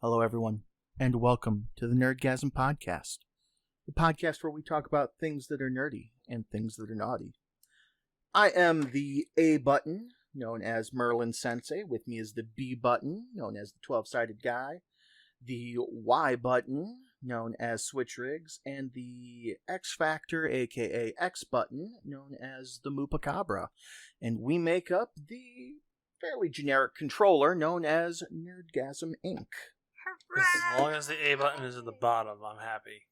Hello, everyone, and welcome to the Nerdgasm Podcast, the podcast where we talk about things that are nerdy and things that are naughty. I am the A button, known as Merlin Sensei. With me is the B button, known as the 12-sided guy, the Y button, known as Switch Rigs, and the X Factor, aka X button, known as the Moopacabra. And we make up the fairly generic controller known as Nerdgasm Inc. As long as the A button is at the bottom, I'm happy.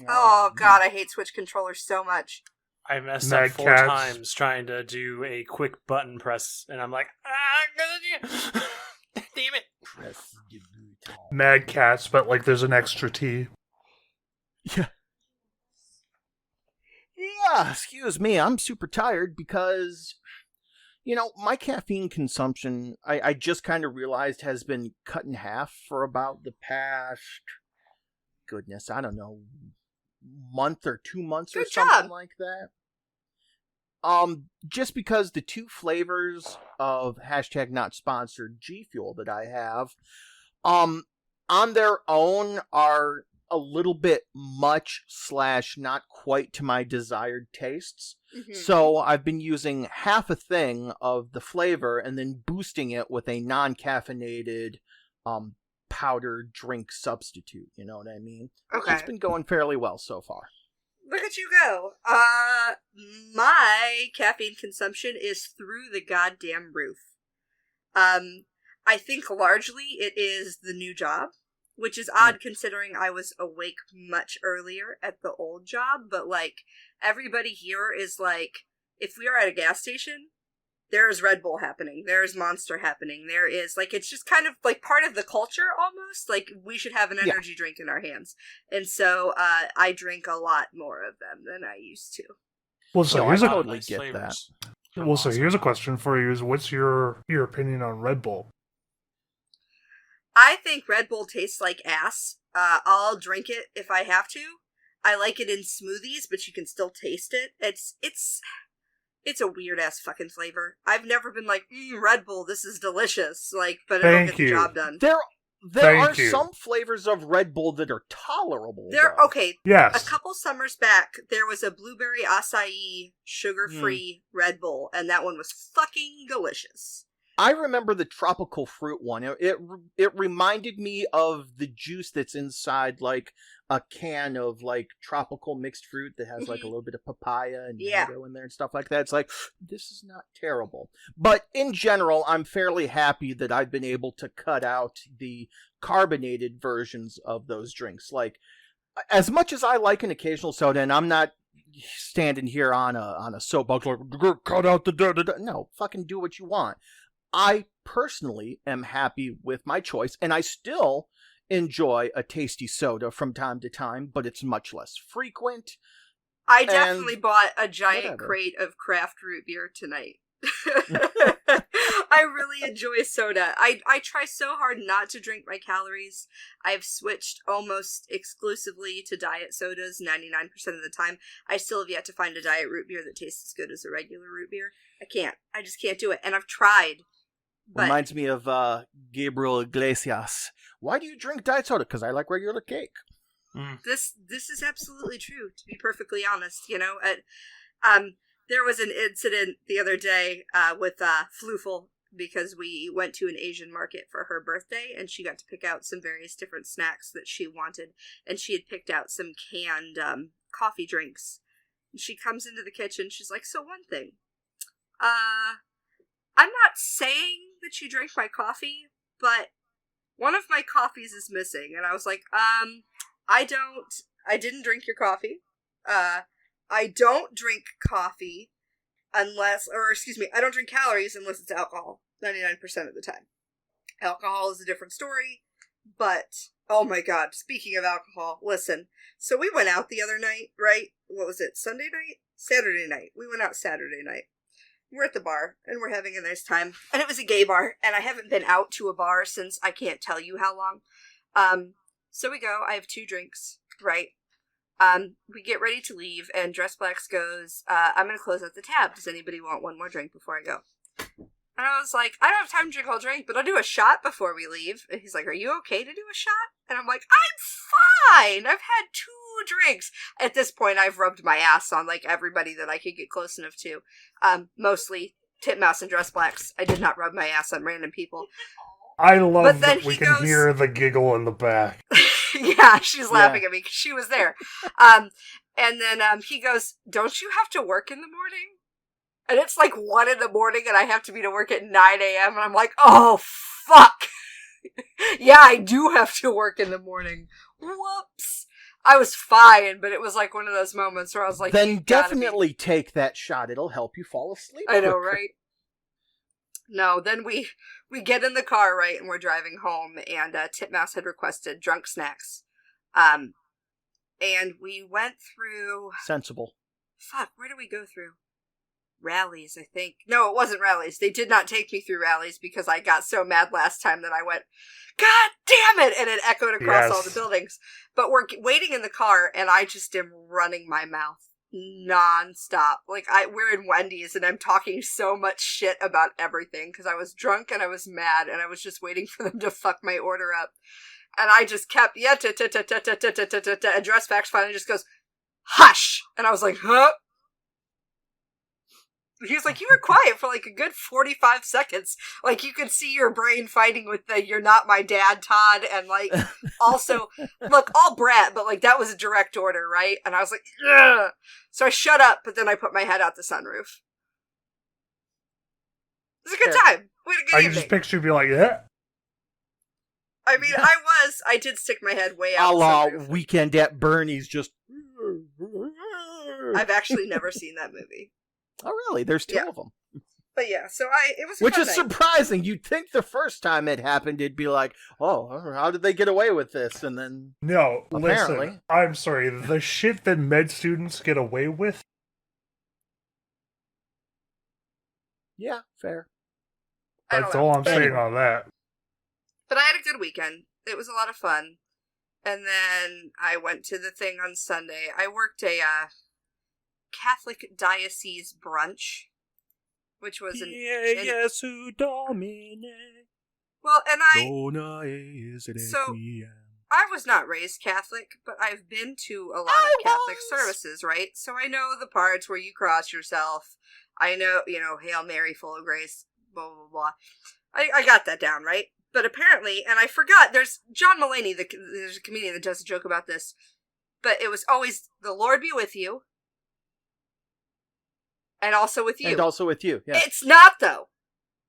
Oh god, I hate Switch controllers so much. I messed up 4 times trying to do a quick button press, and I'm like, damn it. Press the button. Mad Cats, but like there's an extra T. Yeah. Yeah, excuse me, I'm super tired because, my caffeine consumption, I just kind of realized has been cut in half for about the past, goodness, I don't know, month or 2 months or something like that. Just because the 2 flavors of #NotSponsored G Fuel that I have, on their own are a little bit much / not quite to my desired tastes. Mm-hmm. So I've been using half a thing of the flavor and then boosting it with a non-caffeinated powder drink substitute. You know what I mean? Okay. It's been going fairly well so far. Look at you go. My caffeine consumption is through the goddamn roof. I think largely it is the new job, which is odd considering I was awake much earlier at the old job, but everybody here is if we are at a gas station, there is Red Bull happening, there is Monster happening, there is, it's just kind of, part of the culture, almost, we should have an energy drink in our hands, and so, I drink a lot more of them than I used to. Well, so here's here's a question for you, is what's your opinion on Red Bull? I think Red Bull tastes like ass. I'll drink it if I have to. I like it in smoothies, but you can still taste it. It's a weird-ass fucking flavor. I've never been Red Bull, this is delicious. But it'll get the job done. There are some flavors of Red Bull that are tolerable. Okay. Yes. A couple summers back, there was a blueberry acai sugar-free Red Bull, and that one was fucking delicious. I remember the tropical fruit one. It reminded me of the juice that's inside a can of tropical mixed fruit that has a little bit of papaya and mango in there and stuff like that. It's this is not terrible. But in general, I'm fairly happy that I've been able to cut out the carbonated versions of those drinks. As much as I like an occasional soda, and I'm not standing here on a soapbox cut out the no, fucking do what you want. I personally am happy with my choice, and I still enjoy a tasty soda from time to time, but it's much less frequent. I definitely bought a giant crate of craft root beer tonight. I really enjoy soda. I try so hard not to drink my calories. I've switched almost exclusively to diet sodas 99% of the time. I still have yet to find a diet root beer that tastes as good as a regular root beer. I just can't do it, and I've tried. But reminds me of Gabriel Iglesias. Why do you drink diet soda? Because I like regular cake. This is absolutely true, to be perfectly honest. There was an incident the other day with Floofel, because we went to an Asian market for her birthday, and she got to pick out some various different snacks that she wanted, and she had picked out some canned coffee drinks. And she comes into the kitchen, she's like, so one thing, I'm not saying that you drank my coffee, but one of my coffees is missing. And I was like, I didn't drink your coffee. I don't drink coffee I don't drink calories unless it's alcohol, 99% of the time. Alcohol is a different story, but, oh my god, speaking of alcohol, listen. So we went out the other night, right? What was it, Sunday night? Saturday night. We went out Saturday night. We're at the bar, and we're having a nice time. And it was a gay bar, and I haven't been out to a bar since I can't tell you how long. So we go, I have 2 drinks, right? We get ready to leave, and Dress Blacks goes, I'm going to close out the tab. Does anybody want one more drink before I go? And I was like, I don't have time to drink a whole drink, but I'll do a shot before we leave. And he's like, are you okay to do a shot? And I'm like, I'm fine. I've had 2 drinks. At this point, I've rubbed my ass on, like, everybody that I could get close enough to. Mostly Titmouse and Dress Blacks. I did not rub my ass on random people. I love that we can hear the giggle in the back. Yeah, she's laughing at me because she was there. And then he goes, don't you have to work in the morning? And it's like 1 a.m. and I have to be to work at 9 a.m. And I'm like, oh, fuck. Yeah, I do have to work in the morning. Whoops. I was fine, but it was like one of those moments where I was like, then definitely take that shot. It'll help you fall asleep. I know, right? No, then we get in the car, right, and we're driving home, and Titmouse had requested drunk snacks. And we went through... Sensible. Fuck, where did we go through? Rallies, I think. No, it wasn't Rallies. They did not take me through Rallies because I got so mad last time that I went, God damn it! And it echoed across all the buildings. But we're waiting in the car, and I just am running my mouth non-stop. Like, we're in Wendy's, and I'm talking so much shit about everything because I was drunk and I was mad, and I was just waiting for them to fuck my order up. And I just kept, and Dress Facts finally just goes, hush! And I was like, huh? He was like, you were quiet for like a good 45 seconds. Like, you could see your brain fighting with the "you're not my dad" Todd, and like, also, look, all brat, but like, that was a direct order, right? And I was like, ugh! So I shut up, but then I put my head out the sunroof. It was a good time. We had a good evening. I can just picture you be like, yeah. I mean, I did stick my head way out the sunroof. Weekend at Bernie's, just... I've actually never seen that movie. Oh, really? There's 2 of them. But yeah, so it was a Which fun is night. surprising. You'd think the first time it happened, it'd be like, oh, how did they get away with this? And then... No, apparently. Listen, I'm sorry, the shit that med students get away with? Yeah, fair. That's all I'm saying on that. But I had a good weekend. It was a lot of fun. And then I went to the thing on Sunday. I worked a Catholic diocese brunch, which was well, and I was not raised Catholic, but I've been to a lot of Catholic services, right? So I know the parts where you cross yourself. I know, Hail Mary, full of grace, blah, blah, blah. I got that down, right? But apparently, and I forgot, there's John Mulaney, there's a comedian that does a joke about this, but it was always, the Lord be with you, and also with you. And also with you, yeah. It's not, though.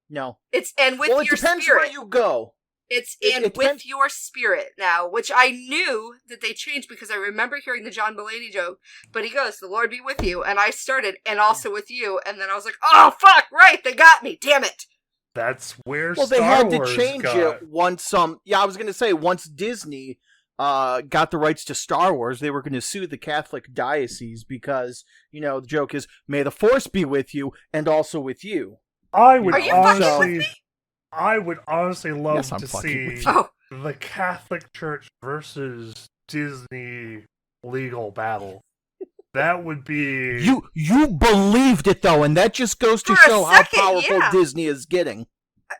No. It's and with your spirit. Well, it depends where you go. It's and with your spirit now, which I knew that they changed because I remember hearing the John Mulaney joke, but he goes, the Lord be with you, and I started, and also with you, and then I was like, oh, fuck, right, they got me, damn it. That's where Star Wars they had to change it once, I was going to say, once Disney got the rights to Star Wars, they were going to sue the Catholic diocese because, the joke is, may the Force be with you and also with you. I would honestly love to see the Catholic Church versus Disney legal battle. That would be... You believed it, though, and that just goes to show how powerful Disney is getting.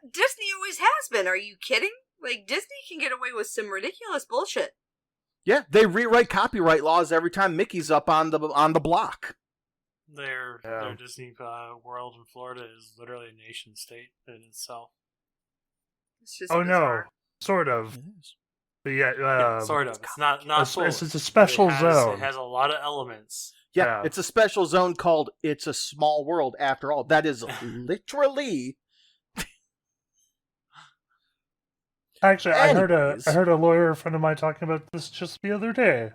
Disney always has been. Are you kidding? Like, Disney can get away with some ridiculous bullshit. Yeah, they rewrite copyright laws every time Mickey's up on the block. Their Disney World in Florida is literally a nation state in itself. It's just bizarre. No, sort of. It is. But yeah, sort of. It's not full. It's a special zone. It has a lot of elements. Yeah, it's a special zone called It's a Small World, after all. That is literally... Actually, I heard a lawyer friend of mine talking about this just the other day.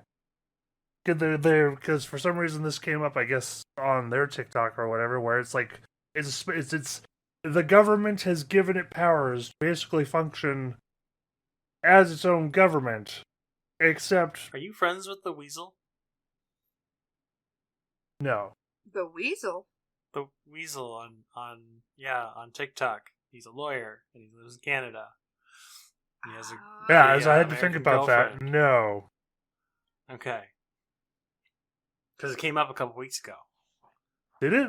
Because for some reason this came up, I guess, on their TikTok or whatever, where it's like it's the government has given it powers to basically function as its own government, except... Are you friends with the Weasel? No. The Weasel? The Weasel on TikTok. He's a lawyer, and he lives in Canada. He has as I had to think about girlfriend. that. No. Okay. Because it came up a couple weeks ago. Did it?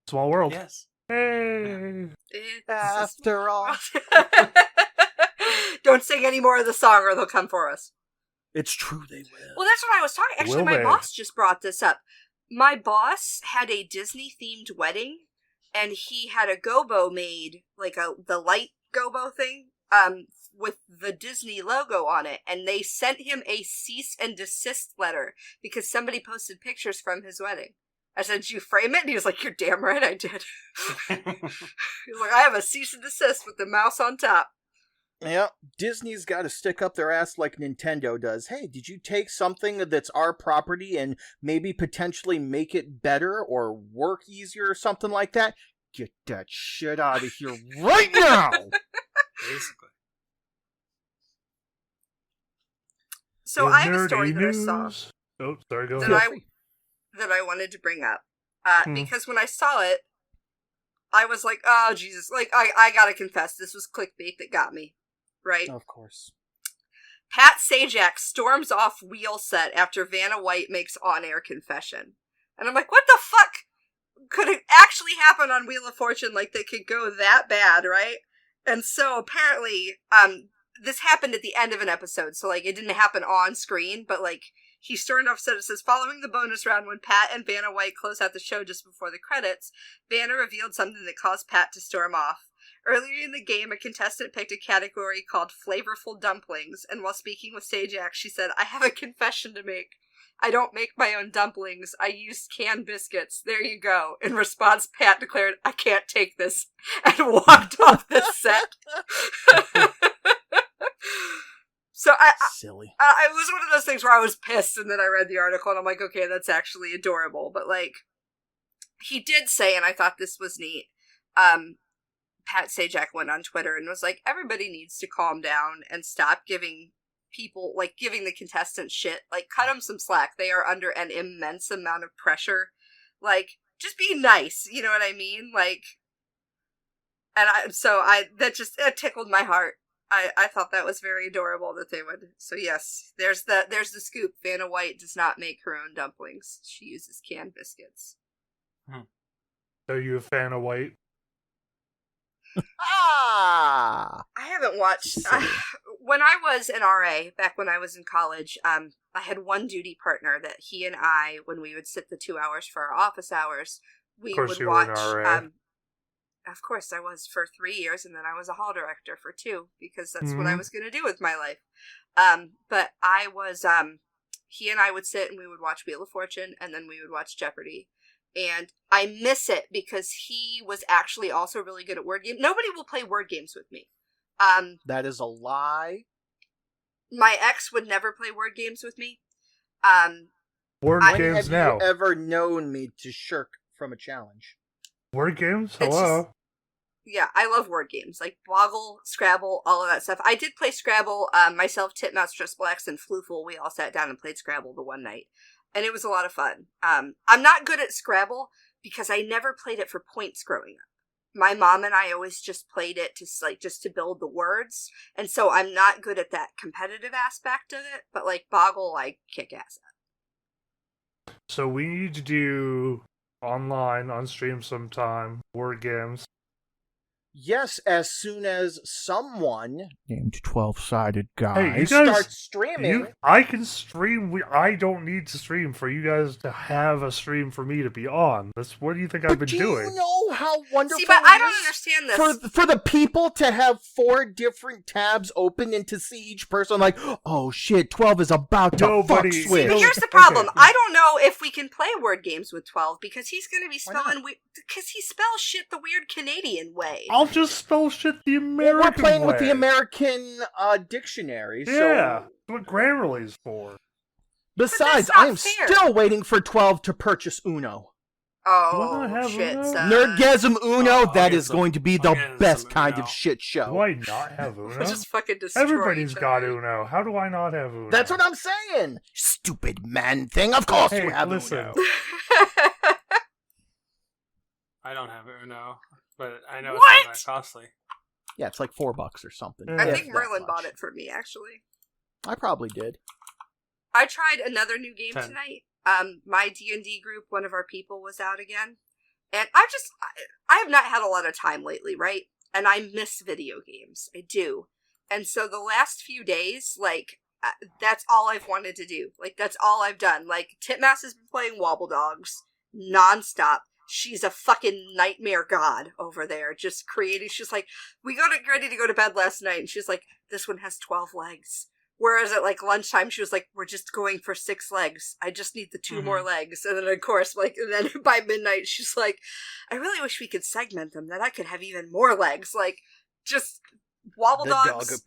Small world. Yes. Hey. After all. Don't sing any more of the song or they'll come for us. It's true, they will. Well, that's what I was talking. Actually, my boss just brought this up. My boss had a Disney-themed wedding, and he had a gobo made, like the light gobo thing, with the Disney logo on it, and they sent him a cease and desist letter because somebody posted pictures from his wedding. I said, "Did you frame it?" And he was like, "You're damn right I did." He was like, "I have a cease and desist with the mouse on top." Yeah, Disney's got to stick up their ass like Nintendo does. Hey, did you take something that's our property and maybe potentially make it better or work easier or something like that? Get that shit out of here right now! Basically. So I have a story that I saw. Oh, sorry, go ahead. That I wanted to bring up. Because when I saw it, I was like, oh, Jesus. Like, I gotta confess, this was clickbait that got me. Right? Of course. Pat Sajak storms off wheel set after Vanna White makes on-air confession. And I'm like, what the fuck could it actually happen on Wheel of Fortune? Like, they could go that bad, right? And so, apparently, this happened at the end of an episode, so, like, it didn't happen on screen, but, like, he stormed off set. It says, following the bonus round when Pat and Vanna White close out the show just before the credits, Vanna revealed something that caused Pat to storm off. Earlier in the game, a contestant picked a category called Flavorful Dumplings, and while speaking with Sajak, she said, I have a confession to make. I don't make my own dumplings. I use canned biscuits. There you go. In response, Pat declared, I can't take this, and walked off the set. So Silly. It was one of those things where I was pissed, and then I read the article, and I'm like, okay, that's actually adorable. But, like, he did say, and I thought this was neat, Pat Sajak went on Twitter and was like, everybody needs to calm down and stop giving people, like, giving the contestants shit. Like, cut them some slack. They are under an immense amount of pressure. Like, just be nice. You know what I mean? Like, and that tickled my heart. I thought that was very adorable that they would. So yes, there's the scoop. Vanna White does not make her own dumplings. She uses canned biscuits. Are you a fan of White? Ah! I haven't watched. When I was an RA, back when I was in college, I had one duty partner that he and I, when we would sit the 2 hours for our office hours, we would watch. Of course, I was for 3 years, and then I was a hall director for 2, because that's what I was going to do with my life. But I was, he and I would sit and we would watch Wheel of Fortune, and then we would watch Jeopardy. And I miss it because he was actually also really good at word games. Nobody will play word games with me. That is a lie. My ex would never play word games with me. Word games now. Have you ever known me to shirk from a challenge? Word games? Hello? Yeah, I love word games. Like Boggle, Scrabble, all of that stuff. I did play Scrabble. Myself, Titmouse, Trustblax, and Floofle, we all sat down and played Scrabble the one night. And it was a lot of fun. I'm not good at Scrabble because I never played it for points growing up. My mom and I always just played it just to build the words. And so I'm not good at that competitive aspect of it. But like Boggle, I kick ass at. So we need to do online, on stream sometime, word games. Yes, as soon as someone named 12-Sided Guy starts streaming. I can stream. I don't need to stream for you guys to have a stream for me to be on. What do you think I've been doing? Do you know how wonderful? See, but I don't understand this. For the people to have 4 different tabs open and to see each person like, oh shit, 12 is about to fuck switch. See, but here's the problem. I don't know if we can play word games with 12 because he's going to be spelling because he spells shit the weird Canadian way. I'll just spell shit the American way. We're playing with the American dictionary. Yeah, so that's what Grammarly's for. Besides, I am still waiting for 12 to purchase Uno. Oh, shit, son. Nerdgasm Uno, that is going to be the best kind of shit show. Do I not have Uno? Just fucking destroy Everybody's got Uno. How do I not have Uno? That's what I'm saying. Stupid man thing. Of course you have Uno. I don't have Uno, but I know What? it's not that costly. Yeah, it's like $4 or something. I think Merlin bought it for me, actually. I probably did. I tried another new game 10. tonight. My D&D group, one of our people was out again. And I have not had a lot of time lately, right? And I miss video games. I do. And so the last few days, like, that's all I've wanted to do. Like, that's all I've done. Like, Titmouse has been playing Wobble Dogs nonstop. She's a fucking nightmare god over there, just creating. She's like, we got ready to go to bed last night, and she's like, this one has 12 legs. Whereas at like lunchtime, she was like, we're just going for 6 legs. I just need the 2 more legs. And then of course, like, and then by midnight, she's like, I really wish we could segment them, that I could have even more legs. Like, just Wobble Dogs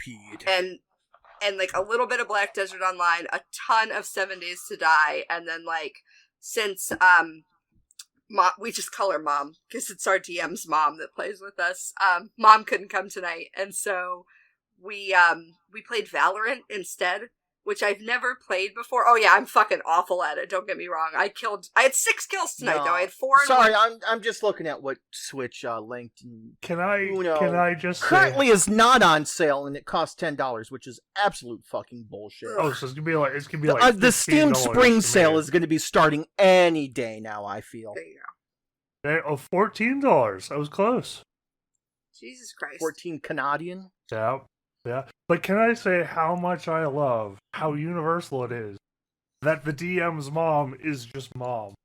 and like a little bit of Black Desert Online, a ton of 7 Days to Die, and then like, since we just call her Mom, because it's our DM's mom that plays with us. Mom couldn't come tonight, and so we played Valorant instead, which I've never played before. Oh yeah, I'm fucking awful at it, don't get me wrong. I had 6 kills tonight, though. I had 4 Sorry, I'm just looking at what Switch linked. Can I just currently is not on sale, and it costs $10, which is absolute fucking bullshit. Oh, so it's gonna be like the Steam Spring Sale is going to be starting any day now, I feel. There you go. Oh, $14. I was close. Jesus Christ. 14 Canadian? Yeah. Yeah. But can I say how much I love how universal it is that the DM's mom is just Mom?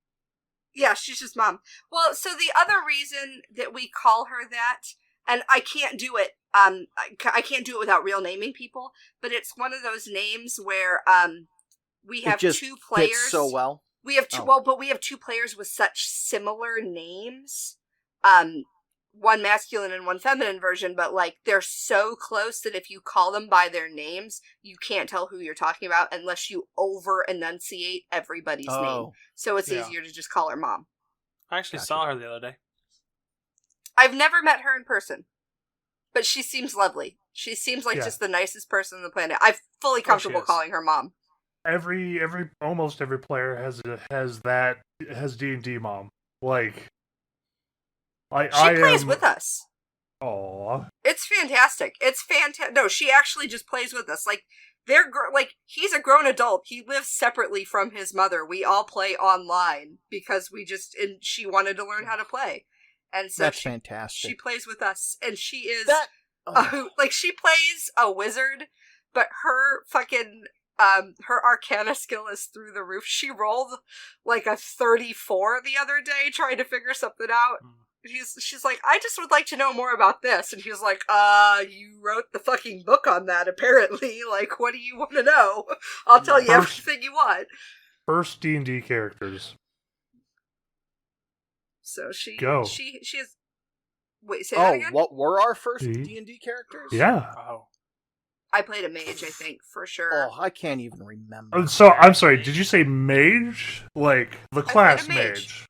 Yeah, she's just Mom. Well, so the other reason that we call her that, and I can't do it, I can't do it without real naming people, but it's one of those names where we have 2 players. Fits so well. We have 2, but we have 2 players with such similar names. One masculine and one feminine version, but like they're so close that if you call them by their names, you can't tell who you're talking about unless you over enunciate everybody's name. So it's easier to just call her Mom. I actually saw her the other day. I've never met her in person, but she seems lovely. She seems like just the nicest person on the planet. I'm fully comfortable calling her Mom. Almost every player has D&D Mom. Like, she plays with us. Aww. It's fantastic. It's fantastic. No, she actually just plays with us. Like, he's a grown adult. He lives separately from his mother. We all play online because and she wanted to learn how to play. And so that's fantastic. She plays with us, and she is that she plays a wizard, but her fucking her Arcana skill is through the roof. She rolled like a 34 the other day trying to figure something out. She's like, I just would like to know more about this. And he was like, you wrote the fucking book on that, apparently. Like, what do you want to know? I'll tell you everything you want. First D&D characters. So she is... Wait, say that again? What were our first D&D characters? Yeah. Oh. I played a mage, I think, for sure. Oh, I can't even remember. So, I'm sorry, did you say mage? Like, the class mage?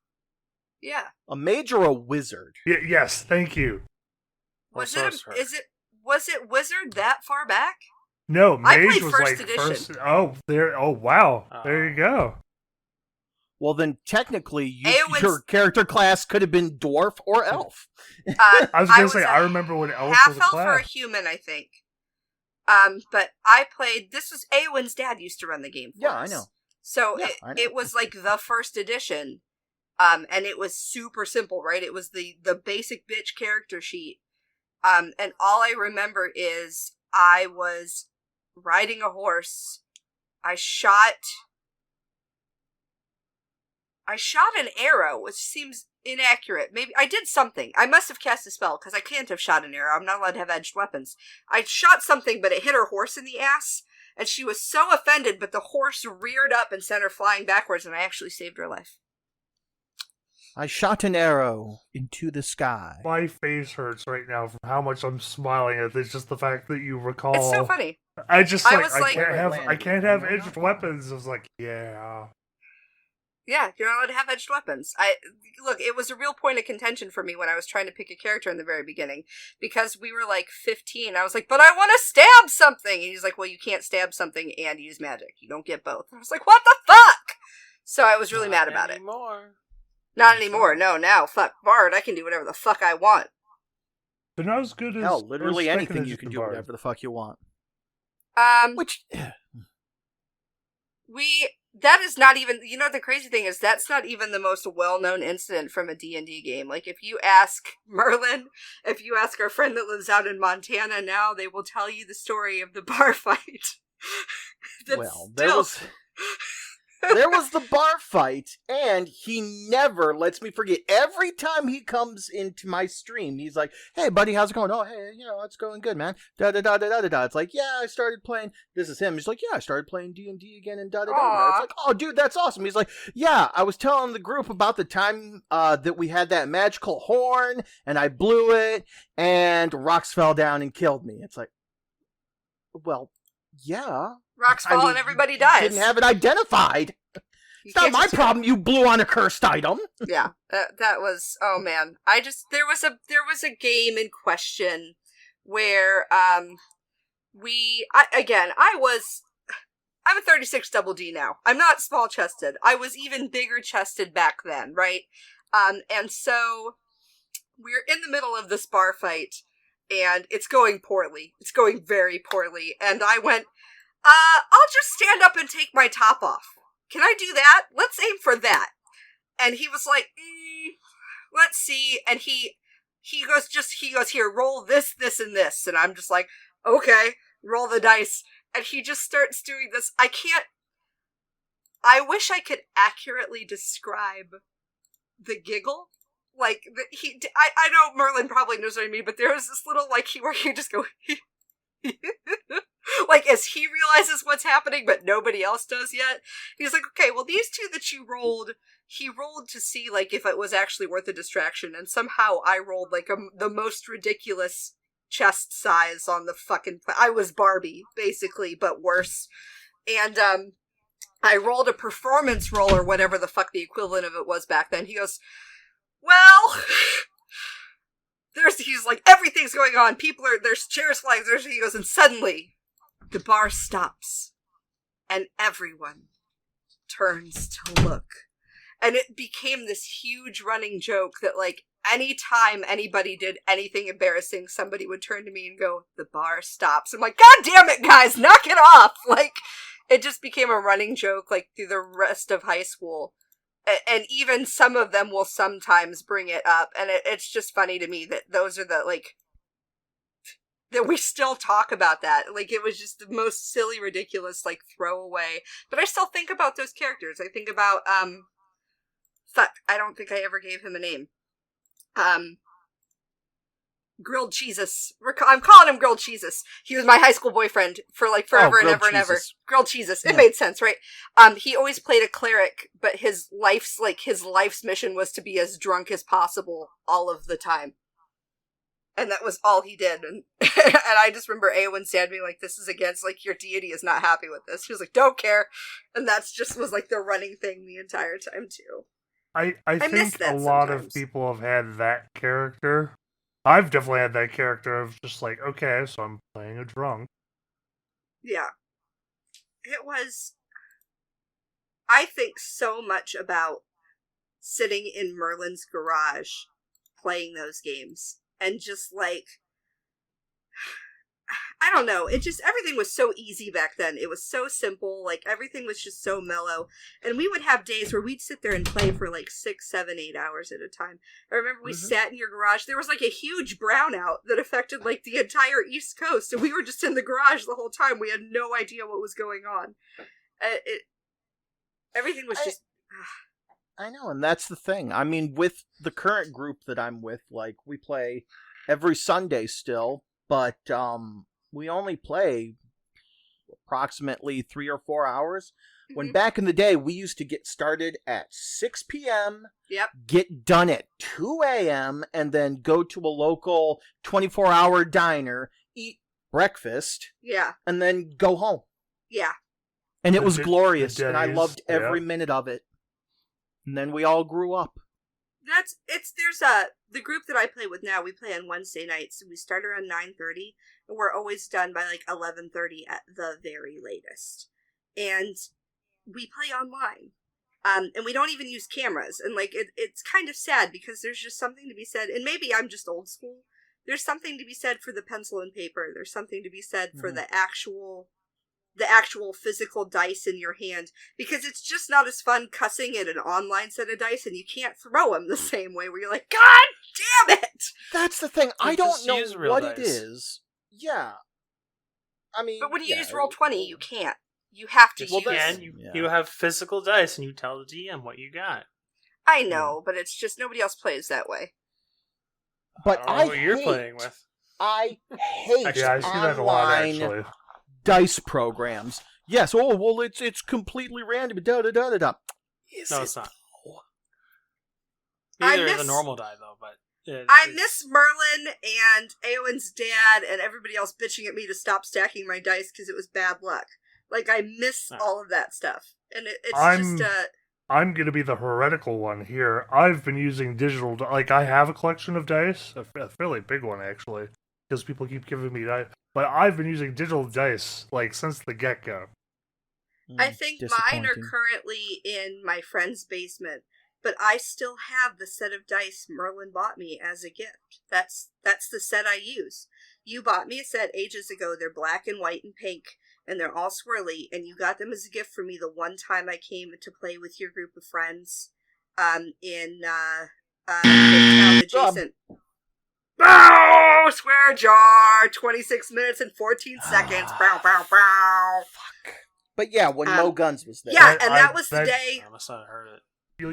Yeah. A mage or a wizard? Yes, thank you. Was it wizard that far back? No, mage was first like edition. Wow. There you go. Well, then technically, your character class could have been dwarf or elf. I was going to say, I remember when elf was a class. Half elf or a human, I think. But I played. This was Eowyn's dad used to run the game for us. I know. So it was like the first edition. And it was super simple, right? It was the basic bitch character sheet. And all I remember is I was riding a horse. I shot an arrow, which seems inaccurate. Maybe I did something. I must have cast a spell because I can't have shot an arrow. I'm not allowed to have edged weapons. I shot something, but it hit her horse in the ass. And she was so offended, but the horse reared up and sent her flying backwards, and I actually saved her life. I shot an arrow into the sky. My face hurts right now from how much I'm smiling at. It's just the fact that you recall. It's so funny. I can't have edged weapons. I was like, yeah. Yeah, you're not allowed to have edged weapons. Look, it was a real point of contention for me when I was trying to pick a character in the very beginning. Because we were like 15. I was like, but I want to stab something! And he's like, well, you can't stab something and use magic. You don't get both. I was like, what the fuck? So I was really mad about it. Not anymore. No, now. Fuck. Bard, I can do whatever the fuck I want. But not as good as... Hell, literally anything you can do whatever the fuck you want. that is not even, you know, the crazy thing is that's not even the most well-known incident from a D&D game. Like, if you ask Merlin, if you ask our friend that lives out in Montana now, they will tell you the story of the bar fight. Well, there was the bar fight, and he never lets me forget. Every time he comes into my stream, he's like, "Hey, buddy, how's it going? Oh, hey, you know, it's going good, man. Da da da da da da." It's like, "Yeah, I started playing." This is him. He's like, "Yeah, I started playing D&D again, and da da da." It's like, "Oh, dude, that's awesome." He's like, "Yeah, I was telling the group about the time that we had that magical horn, and I blew it, and rocks fell down and killed me." It's like, well, yeah. Rocks fall and everybody dies. Didn't have it identified. It's not my problem you blew on a cursed item. Yeah, that was, oh man. There was a game in question where, I'm a 36 double D now. I'm not small chested. I was even bigger chested back then, right? And so we're in the middle of this bar fight, and it's going poorly. It's going very poorly. And I went, I'll just stand up and take my top off. Can I do that? Let's aim for that. And he was like, let's see. And he goes, here, roll this, and this. And I'm just like, okay, roll the dice. And he just starts doing this. I wish I could accurately describe the giggle. Like, I know Merlin probably knows what I mean, but there was this little, like, where he just go, like, as he realizes what's happening, but nobody else does yet. He's like, okay, well, these two that you rolled, he rolled to see, like, if it was actually worth a distraction, and somehow I rolled, like, the most ridiculous chest size on the fucking I was Barbie, basically, but worse. And, I rolled a performance roll, or whatever the fuck the equivalent of it was back then. He goes, well... he's like, everything's going on, there's chairs flying, he goes, and suddenly, the bar stops, and everyone turns to look. And it became this huge running joke that, like, anytime anybody did anything embarrassing, somebody would turn to me and go, the bar stops. I'm like, God damn it, guys, knock it off! Like, it just became a running joke, like, through the rest of high school. And even some of them will sometimes bring it up, and it's just funny to me that those are the, like, that we still talk about that. Like, it was just the most silly, ridiculous, like, throwaway. But I still think about those characters. I think about, I don't think I ever gave him a name. Grilled Cheesus. I'm calling him Grilled Cheesus. He was my high school boyfriend for, like, forever and ever and ever. Grilled Cheesus. It made sense, right? He always played a cleric, but his life's mission was to be as drunk as possible all of the time. And that was all he did. And I just remember Eowyn saying to me, like, this is against, like, your deity is not happy with this. She was like, don't care. And that's just was, like, the running thing the entire time, too. I think a lot of people have had that character. I've definitely had that character of just like, okay, so I'm playing a drunk. Yeah. It was... I think so much about sitting in Merlin's garage playing those games. And just, like... I don't know, it just, everything was so easy back then. It was so simple, like, everything was just so mellow. And we would have days where we'd sit there and play for, like, 6, 7, 8 hours at a time. I remember we sat in your garage, there was, like, a huge brownout that affected, like, the entire East Coast, and we were just in the garage the whole time. We had no idea what was going on. Everything was just... I know, and that's the thing. I mean, with the current group that I'm with, like, we play every Sunday still, but, we only play approximately 3 or 4 hours. When back in the day, we used to get started at 6 p.m., get done at 2 a.m., and then go to a local 24-hour diner, eat breakfast, and then go home. Yeah. And it was glorious, and I loved every minute of it. And then we all grew up. The group that I play with now, we play on Wednesday nights. We start around 9:30, and we're always done by like 11:30 at the very latest. And we play online. And we don't even use cameras. And like, it's kind of sad because there's just something to be said, and maybe I'm just old school. There's something to be said for the pencil and paper. There's something to be said for the actual the actual physical dice in your hand, because it's just not as fun cussing at an online set of dice, and you can't throw them the same way where you're like, God damn it! That's the thing. I don't know what dice. it is. Yeah. I mean, but when you use Roll20, you can't. You have to use... You have physical dice, and you tell the DM what you got. I know, but it's just nobody else plays that way. But I don't know what you're playing with. I hate I see that a lot, actually. Dice programs. Yes, it's completely random. No, it's not. Neither is a normal die, though, but... I miss Merlin and Eowyn's dad and everybody else bitching at me to stop stacking my dice because it was bad luck. Like, I miss all of that stuff. And I'm going to be the heretical one here. I've been using digital... Like, I have a collection of dice. A fairly big one, actually. Because people keep giving me dice. But I've been using digital dice, like, since the get-go. I think mine are currently in my friend's basement. But I still have the set of dice Merlin bought me as a gift. That's the set I use. You bought me a set ages ago. They're black and white and pink. And they're all swirly, and you got them as a gift for me the one time I came to play with your group of friends, in town adjacent. Oh, swear jar! 26 minutes and 14 seconds. Bow, bow, bow. Fuck. But yeah, when Mo Guns was there. Yeah, and that was the day... I must not have heard it.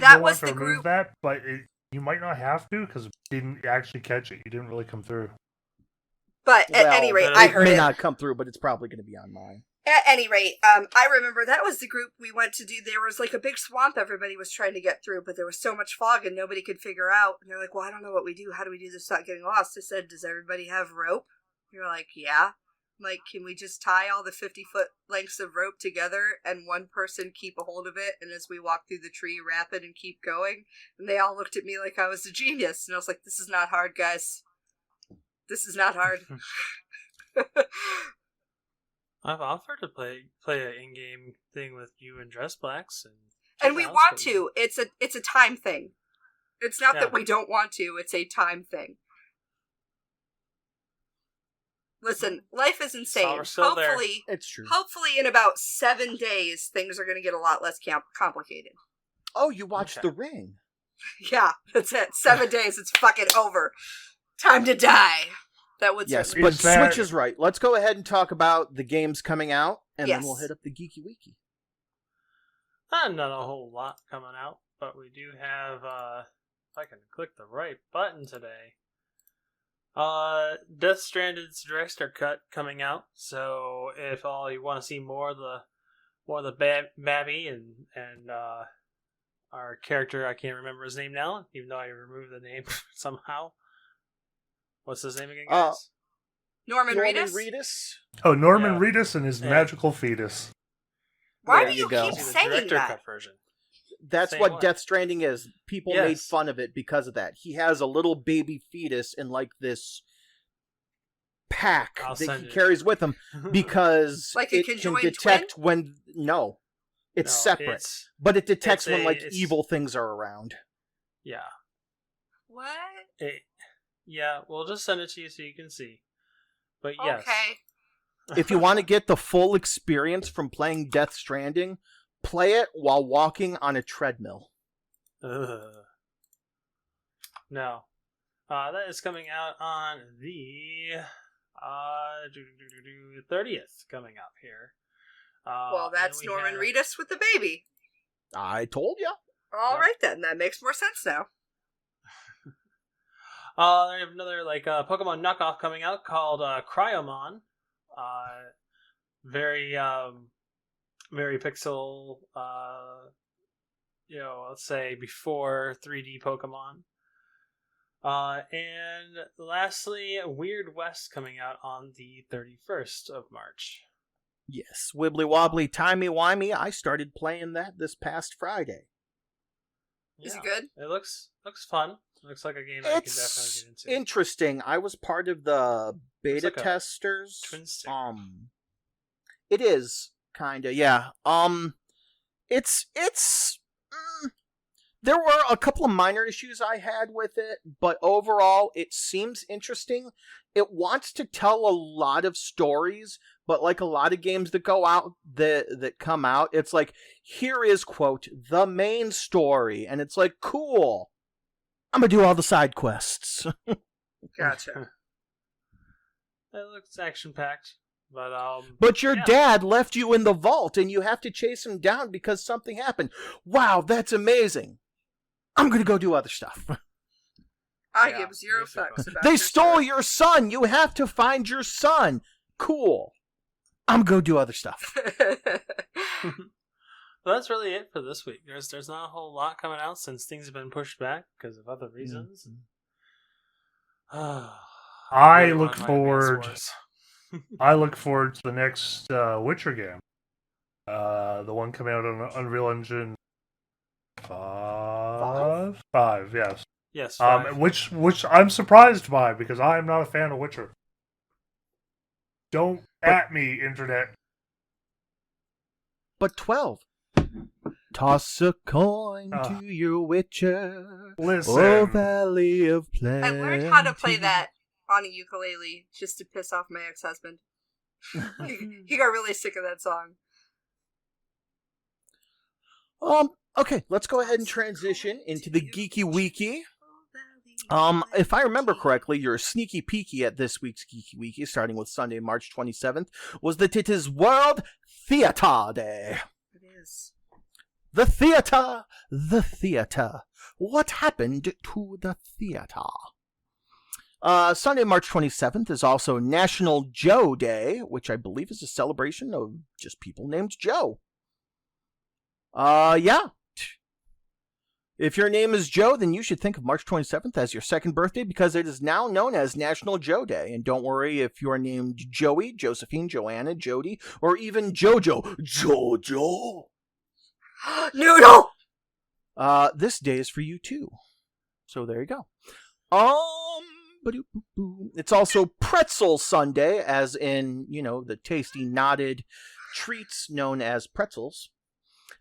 That was the group... that, but you might not have to, because you didn't actually catch it. You didn't really come through. But at any rate, I heard it. It may not come through, but it's probably going to be on mine. At any rate, I remember that was the group we went to do. There was like a big swamp everybody was trying to get through, but there was so much fog and nobody could figure out. And they're like, well, I don't know what we do. How do we do this without getting lost? I said, does everybody have rope? You're like, yeah. I'm like, can we just tie all the 50-foot lengths of rope together and one person keep a hold of it? And as we walk through the tree, wrap it and keep going? And they all looked at me like I was a genius. And I was like, this is not hard, guys. This is not hard. I've offered to play an in-game thing with you and Dress Blacks, and we want to. It's a time thing. It's not that we don't want to. It's a time thing. Listen, life is insane. Hopefully, it's true. Hopefully, in about 7 days, things are going to get a lot less complicated. Oh, you watched The Ring? Yeah, that's it. 7 days, it's fucking over. Time to die. That would but Switch is right. Let's go ahead and talk about the games coming out, and then we'll hit up the Geeky Wiki. Not a whole lot coming out, but we do have, if I can click the right button today, Death Stranded's Director Cut coming out, so if all you want to see more of the Babby and our character, I can't remember his name now, even though I removed the name somehow. What's his name again, guys? Norman Reedus? Oh, Norman Reedus and his magical fetus. Why do you keep saying that? Version. That's what Death Stranding is. People made fun of it because of that. He has a little baby fetus in like this pack that he carries with him because like it can detect when... No. It's separate. But it detects when evil things are around. Yeah. What? Yeah, we'll just send it to you so you can see. But yes. Okay. If you want to get the full experience from playing Death Stranding, play it while walking on a treadmill. No. That is coming out on the 30th coming up here. Well, that's Norman Reedus with the baby. I told you. All right, then. That makes more sense now. I have another Pokemon knockoff coming out called Cryomon. Very pixel. Let's say before 3D Pokemon. And lastly, Weird West coming out on the 31st of March. Yes, wibbly wobbly, timey wimey. I started playing that this past Friday. Is it good? It looks fun. Looks like a game I can definitely get into. Interesting. I was part of the beta testers. Twin stick. It is kinda, yeah. There were a couple of minor issues I had with it, but overall, it seems interesting. It wants to tell a lot of stories, But like a lot of games that go out, that come out, it's like, here is, quote, the main story. And it's like, cool. I'm going to do all the side quests. Gotcha. It looks action-packed. But your dad left you in the vault and you have to chase him down because something happened. Wow, that's amazing. I'm going to go do other stuff. I give zero fucks about They stole your son. You have to find your son. Cool. I'm going to go do other stuff. Well, that's really it for this week. There's not a whole lot coming out since things have been pushed back because of other reasons. I look forward to the next Witcher game. The one coming out on Unreal Engine 5, yes. Yes. 5. Which I'm surprised by because I am not a fan of Witcher. Don't at me, internet. But 12. Toss a coin to your Witcher. Listen. Oh, Valley of Plenty. I learned how to play that on a ukulele just to piss off my ex-husband. He got really sick of that song. Okay, let's go ahead and transition into the Geeky Wiki. If I remember correctly, your sneaky peeky at this week's Geeky Wiki, starting with Sunday, March 27th, was that it is World Theater Day. It is. The theater. What happened to the theater? Sunday, March 27th is also National Joe Day, which I believe is a celebration of just people named Joe. Yeah. If your name is Joe, then you should think of March 27th as your second birthday because it is now known as National Joe Day. And don't worry if you're named Joey, Josephine, Joanna, Jody, or even Jojo. Jojo. Noodle! This day is for you too. So there you go. It's also Pretzel Sunday, as in, the tasty knotted treats known as pretzels.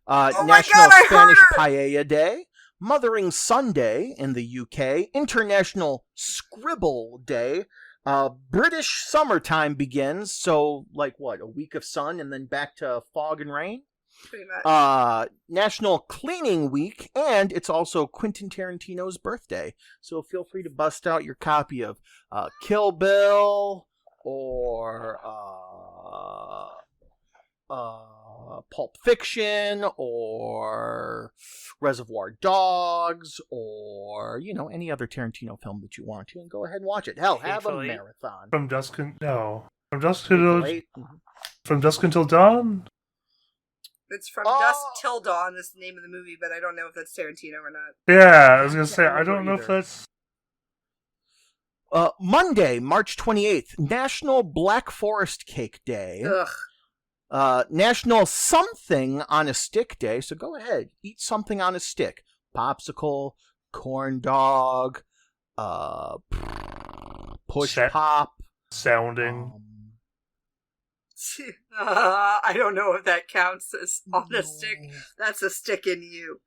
National Spanish Paella Day, Mothering Sunday in the UK, International Scribble Day, British summertime begins, so a week of sun and then back to fog and rain. Pretty much. National Cleaning Week, and it's also Quentin Tarantino's birthday. So feel free to bust out your copy of Kill Bill or Pulp Fiction or Reservoir Dogs or any other Tarantino film that you want to, and go ahead and watch it. Hell, have a marathon. From dusk until dawn. It's From Dusk Till Dawn is the name of the movie, but I don't know if that's Tarantino or not. Yeah, I was going to say, I don't know if that's... Monday, March 28th, National Black Forest Cake Day. Ugh. National Something on a Stick Day, so go ahead, eat something on a stick. Popsicle, corn dog, push pop. Sounding. I don't know if that counts as on a stick. That's a stick in you.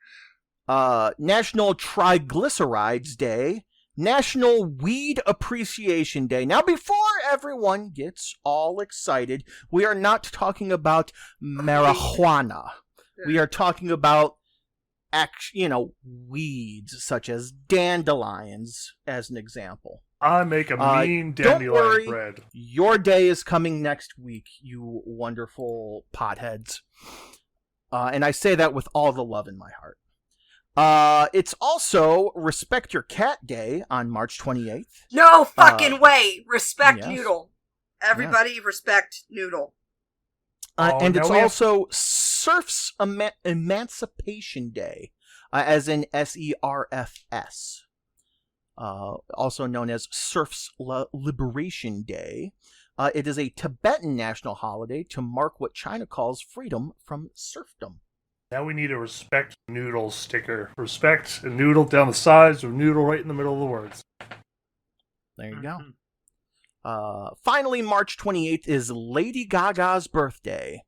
National Triglycerides Day. National Weed Appreciation Day. Now, before everyone gets all excited, we are not talking about marijuana. We are talking about, weeds, such as dandelions, as an example. I make a mean dandelion bread. Your day is coming next week, you wonderful potheads. And I say that with all the love in my heart. It's also Respect Your Cat Day on March 28th. No fucking way! Respect yes. Noodle. Everybody respect Noodle. And it's also Surf's Emancipation Day, as in SERFS. Also known as Surf's Liberation Day. It is a Tibetan national holiday to mark what China calls freedom from serfdom. Now we need a Respect Noodle sticker. Respect a noodle down the sides or noodle right in the middle of the words. There you go. Finally, March 28th is Lady Gaga's birthday.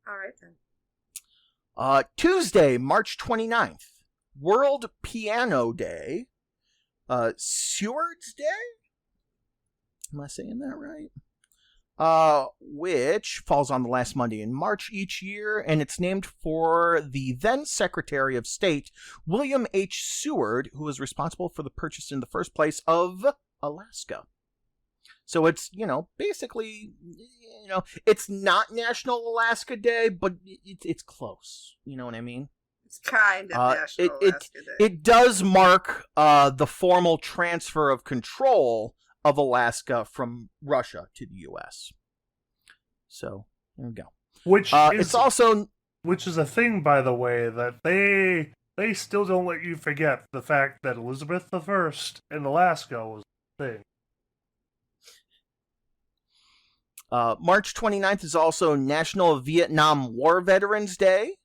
All right, then. Tuesday, March 29th, World Piano Day. Stewards Day? Am I saying that right? which falls on the last Monday in March each year, and it's named for the then Secretary of State, William H. Seward, who was responsible for the purchase in the first place of Alaska. So it's, basically, it's not National Alaska Day, but it's close. You know what I mean? It's kind of National Alaska Day. It does mark the formal transfer of control of Alaska from Russia to the U.S. So there we go. Which is a thing, by the way, that they still don't let you forget the fact that Elizabeth I in Alaska was a thing. March 29th is also National Vietnam War Veterans Day,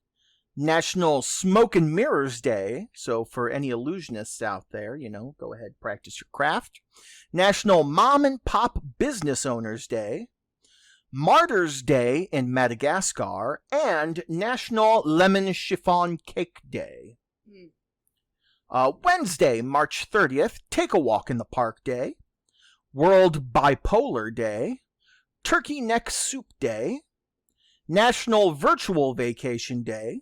National Smoke and Mirrors Day, so for any illusionists out there, go ahead, practice your craft. National Mom and Pop Business Owners Day, Martyrs Day in Madagascar, and National Lemon Chiffon Cake Day. Wednesday, March 30th, Take a Walk in the Park Day, World Bipolar Day, Turkey Neck Soup Day, National Virtual Vacation Day,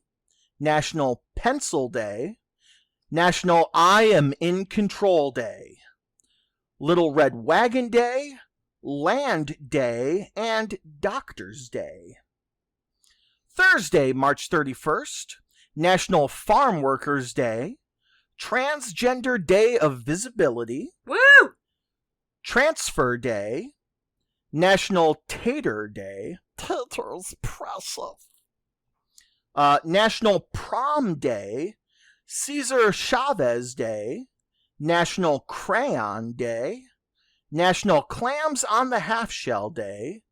National Pencil Day, National I Am in Control Day, Little Red Wagon Day, Land Day, and Doctor's Day. Thursday, March 31st, National Farm Workers Day, Transgender Day of Visibility, Woo! Transfer Day, National Tater Day, Tater's impressive, National Prom Day, Cesar Chavez Day, National Crayon Day, National Clams on the Half Shell Day,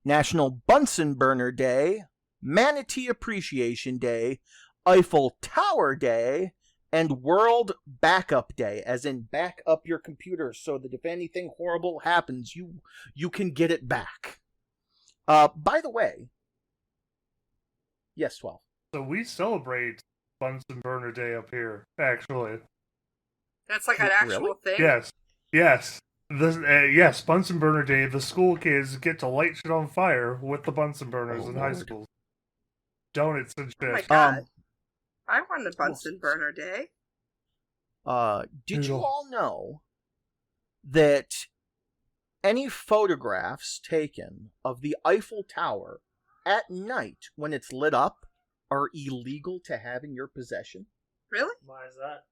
National Bunsen Burner Day, Manatee Appreciation Day, Eiffel Tower Day, and World Backup Day, as in back up your computer so that if anything horrible happens, you can get it back. By the way, yes, 12. So we celebrate Bunsen Burner Day up here, actually. That's like an actual thing? Yes. Yes, Bunsen Burner Day, the school kids get to light shit on fire with the Bunsen burners in high schools. Donuts and shit. Oh my god. I want a Bunsen Burner Day. Did you all know that any photographs taken of the Eiffel Tower at night when it's lit up are illegal to have in your possession? Really? Why is that?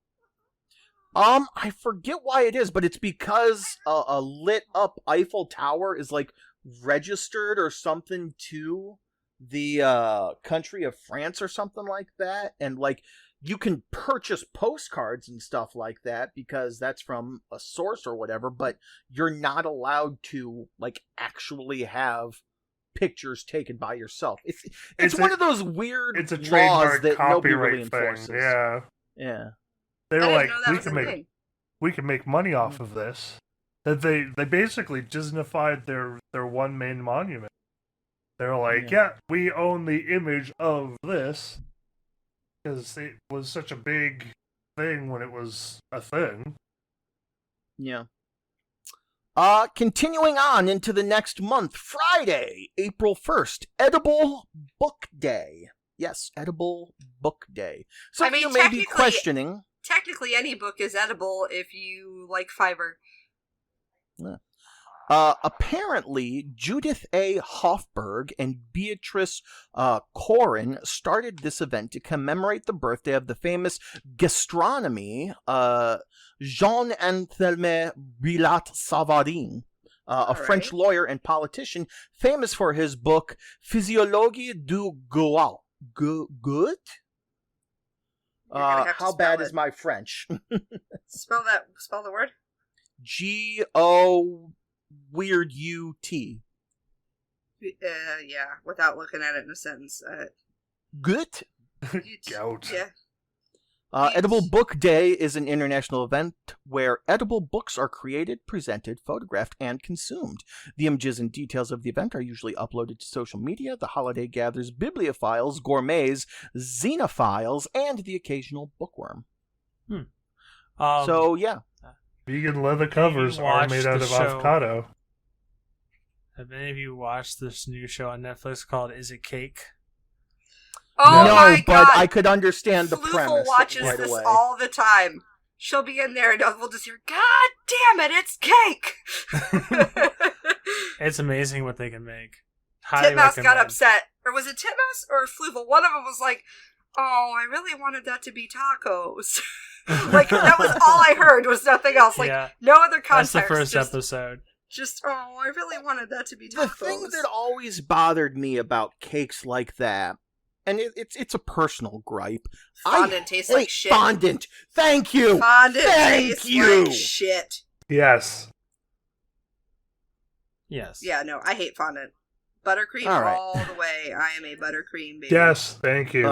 I forget why it is, but it's because a lit up Eiffel Tower is like registered or something to the country of France or something like that, and like you can purchase postcards and stuff like that because that's from a source or whatever, but you're not allowed to like actually have pictures taken by yourself. It's one of those weird laws that nobody really enforces. Yeah. They were like, we can make money off of this. That they basically Disneyfied their one main monument. They're like, yeah, we own the image of this because it was such a big thing when it was a thing. Yeah. Continuing on into the next month, Friday, April 1st, Edible Book Day. Yes, Edible Book Day. So you may be questioning. Technically, any book is edible if you like fiber. Yeah. Apparently, Judith A. Hofberg and Beatrice Corin started this event to commemorate the birthday of the famous gastronomy Jean-Anselme Brillat-Savarin, a French lawyer and politician famous for his book Physiologie du Goût. Good? How bad is my French? Spell the word. G-O weird U-T. Yeah, without looking at it in a sentence. Good? Gout. Yeah. Edible Book Day is an international event where edible books are created, presented, photographed, and consumed. The images and details of the event are usually uploaded to social media. The holiday gathers bibliophiles, gourmets, xenophiles, and the occasional bookworm. Vegan leather covers are made out of avocado. Have any of you watched this new show on Netflix called Is It Cake? Oh no, my god! But I could understand the Floofel premise watches right this away. all the time. She'll be in there and we'll just hear, "God damn it, it's cake!" It's amazing what they can make. Highly Titmouse got recommend. upset. Or was it Titmouse or Floofel? One of them was like, "Oh, I really wanted that to be tacos." Like, that was all I heard, was nothing else. Like, Yeah, no other that's context. the first just, episode. Just, oh, I really wanted that to be tacos. The thing that always bothered me about cakes like that, and it's a personal gripe. Fondant tastes like shit. Fondant. Thank you. Fondant Thank tastes you. like shit. Yes. Yes. Yeah, no, I hate fondant. Buttercream All right. all the way. I am a buttercream baby. Yes, thank you.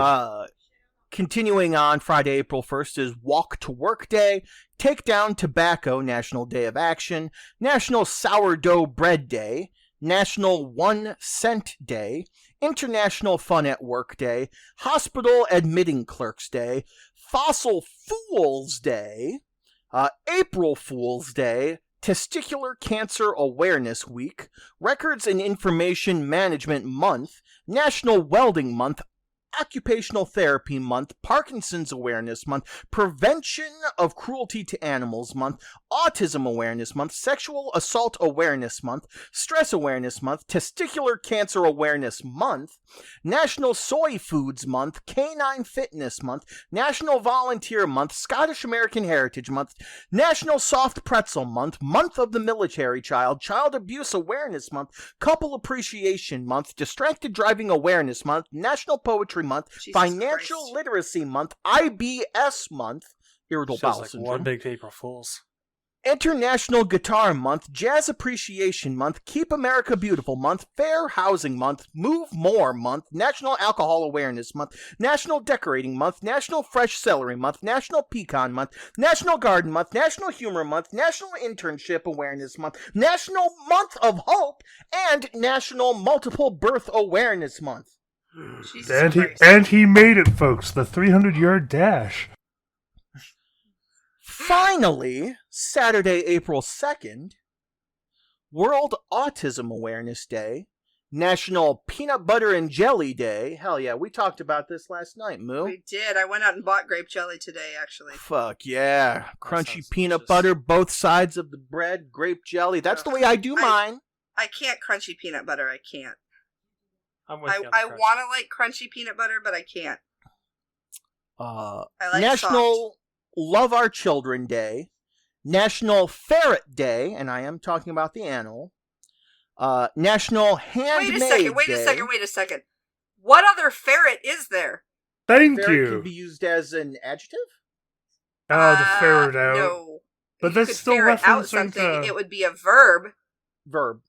Continuing on, Friday, April 1st is Walk to Work Day, Take Down Tobacco National Day of Action, National Sourdough Bread Day, National 1 Cent Day, International Fun at Work Day, Hospital Admitting Clerks Day, Fossil Fools Day, April Fool's Day, Testicular Cancer Awareness Week, Records and Information Management Month, National Welding Month, Occupational Therapy Month, Parkinson's Awareness Month, Prevention of Cruelty to Animals Month, Autism Awareness Month, Sexual Assault Awareness Month, Stress Awareness Month, Testicular Cancer Awareness Month, National Soy Foods Month, Canine Fitness Month, National Volunteer Month, Scottish American Heritage Month, National Soft Pretzel Month, Month of the Military Child, Child Abuse Awareness Month, Couple Appreciation Month, Distracted Driving Awareness Month, National Poetry Month, Jesus Financial Christ. Literacy Month, IBS Month, Irritable Feels Bowel like Syndrome, one big April Fools. International Guitar Month, Jazz Appreciation Month, Keep America Beautiful Month, Fair Housing Month, Move More Month, National Alcohol Awareness Month, National Decorating Month, National Fresh Celery Month, National Pecan Month, National Garden Month, National Humor Month, National Internship Awareness Month, National Month of Hope, and National Multiple Birth Awareness Month. Jesus Christ. And he made it, folks. The 300-yard dash. Finally, Saturday, April 2nd, World Autism Awareness Day, National Peanut Butter and Jelly Day. Hell yeah, we talked about this last night, Moo. We did. I went out and bought grape jelly today, actually. Fuck yeah. Crunchy sounds peanut delicious. butter, both sides of the bread, grape jelly. That's the way I do mine. I can't crunchy peanut butter. I can't. I'm with you. on I the want to like crunchy peanut butter, but I can't. I like National soft. Love Our Children Day, National Ferret Day, and I am talking about the animal. National Handmade Wait Day. a second. What other ferret is there? Thank Ferret you. can be used as an adjective? Oh, to ferret out. No. But If you that's could still ferret out referencing something, to... it would be a verb. Verb.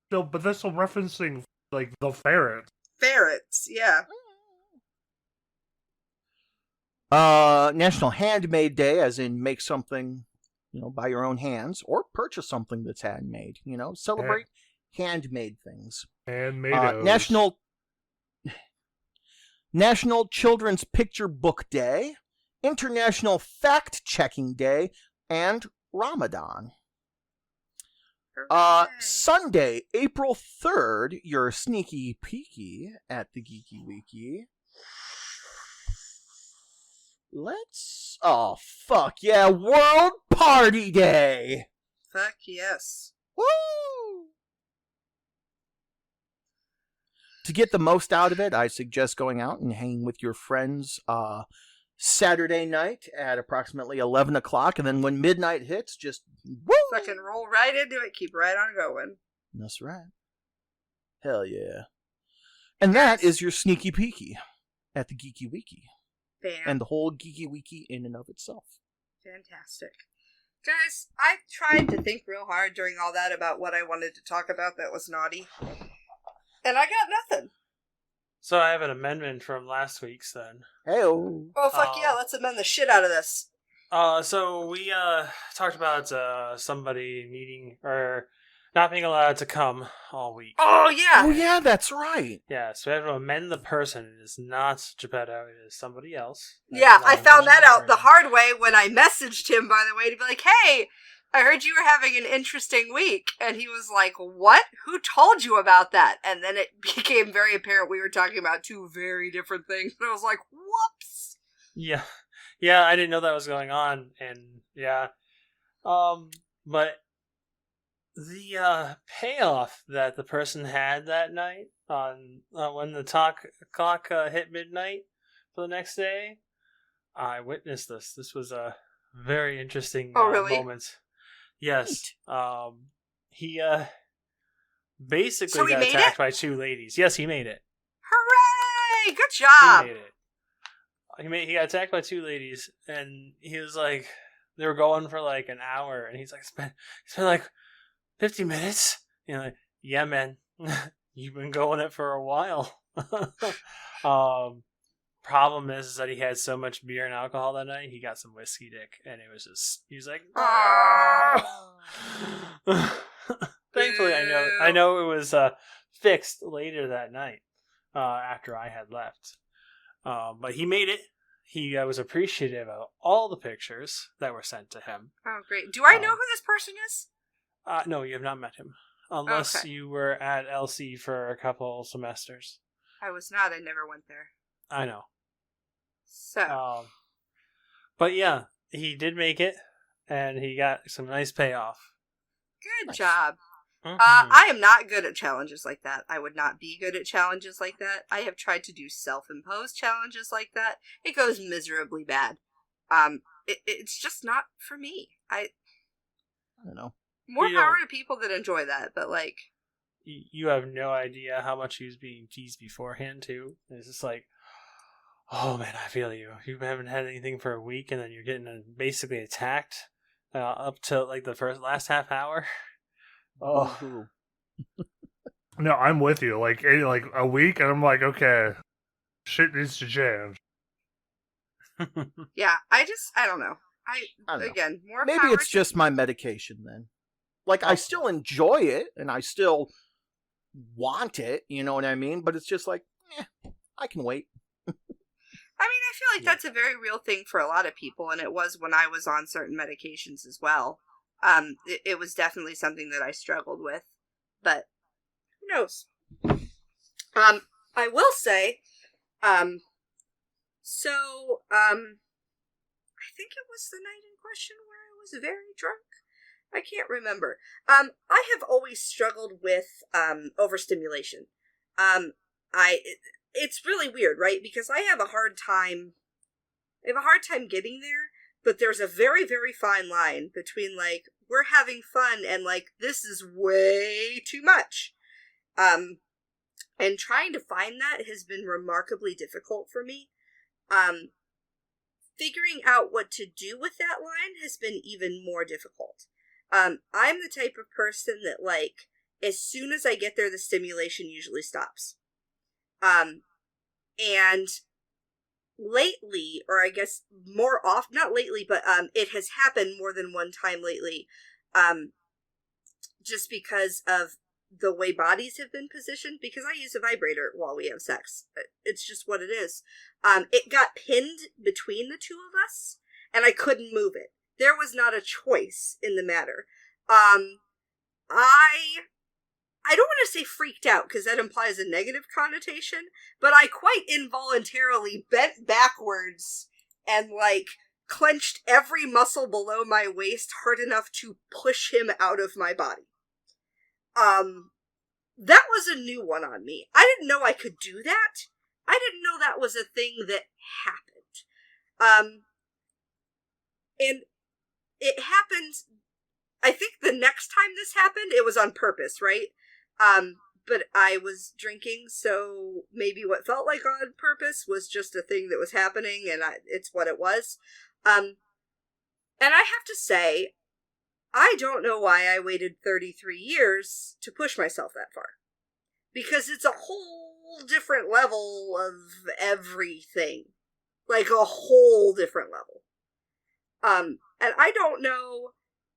Still, but that's still referencing, like, the ferret. Ferrets, yeah. National Handmade Day, as in make something, by your own hands, or purchase something that's handmade. Celebrate handmade things. Handmade. National Children's Picture Book Day, International Fact Checking Day, and Ramadan. Sunday, April 3rd, your sneaky peeky at the Geeky Wiki. Oh, fuck yeah, World Party Day! Fuck yes. Woo! To get the most out of it, I suggest going out and hanging with your friends Saturday night at approximately 11 o'clock, and then when midnight hits, just woo! Fucking roll right into it, keep right on going. That's right. Hell yeah. And that is your sneaky peeky at the Geeky Wiki. And the whole Geeky Wiki in and of itself. Fantastic. Guys, I tried to think real hard during all that about what I wanted to talk about that was naughty. And I got nothing. So I have an amendment from last week's then. Hey-oh. Oh, fuck yeah, let's amend the shit out of this. So we talked about somebody needing or not being allowed to come all week. Oh yeah. Oh yeah, that's right. Yeah, so we have to amend the person. It is not Geppetto, it is somebody else. Yeah, I found that out the hard way when I messaged him, by the way, to be like, hey, I heard you were having an interesting week. And he was like, what? Who told you about that? And then it became very apparent we were talking about two very different things. And I was like, whoops. Yeah. Yeah, I didn't know that was going on. And yeah. But the payoff that the person had that night on when the clock hit midnight for the next day, I witnessed this. This was a very interesting really? moment. Yes. He basically so he got attacked by two ladies. Yes, he made it. Hooray! Good job. He made it. He got attacked by two ladies, and he was like, they were going for like an hour, and he's like, it's been like 50 minutes. You know, like, yeah, man, you've been going it for a while. Problem is that he had so much beer and alcohol that night, he got some whiskey dick, and it was just, he was like, thankfully, I know it was fixed later that night after I had left. But he made it. He was appreciative of all the pictures that were sent to him. Oh, great. Do I know who this person is? No, you have not met him. Unless you were at LC for a couple semesters. I was not. I never went there. I know. So. But yeah, he did make it, and he got some nice payoff. Good job. Mm-hmm. I am not good at challenges like that. I would not be good at challenges like that. I have tried to do self-imposed challenges like that. It goes miserably bad. It's just not for me. I don't know. More power to people that enjoy that, but like... You have no idea how much he was being teased beforehand, too. It's just like, oh man, I feel you. You haven't had anything for a week, and then you're getting basically attacked up to like the last half hour. Oh. No, I'm with you. Like a week, and I'm like, okay, shit needs to change. Yeah, I don't know. I don't know. Again, more maybe it's just my medication then. Like, I still enjoy it, and I still want it, you know what I mean? But it's just like, I can wait. I mean, I feel like that's a very real thing for a lot of people, and it was when I was on certain medications as well. It was definitely something that I struggled with, but who knows? I will say, I think it was the night in question where I was very drunk. I can't remember. I have always struggled with, overstimulation. It's really weird, right? Because I have a hard time getting there. But there's a very, very fine line between, like, we're having fun and, like, this is way too much. And trying to find that has been remarkably difficult for me. Figuring out what to do with that line has been even more difficult. I'm the type of person that, like, as soon as I get there, the stimulation usually stops. And... lately, or I guess more often, not lately, but it has happened more than one time lately, just because of the way bodies have been positioned, because I use a vibrator while we have sex. It's just what it is. It got pinned between the two of us, and I couldn't move it. There was not a choice in the matter. I don't want to say freaked out, because that implies a negative connotation, but I quite involuntarily bent backwards and, like, clenched every muscle below my waist hard enough to push him out of my body. That was a new one on me. I didn't know I could do that. I didn't know that was a thing that happened. And it happened, I think the next time this happened, it was on purpose, right? But I was drinking, so maybe what felt like on purpose was just a thing that was happening, and it's what it was. And I have to say, I don't know why I waited 33 years to push myself that far. Because it's a whole different level of everything. Like, a whole different level. And I don't know...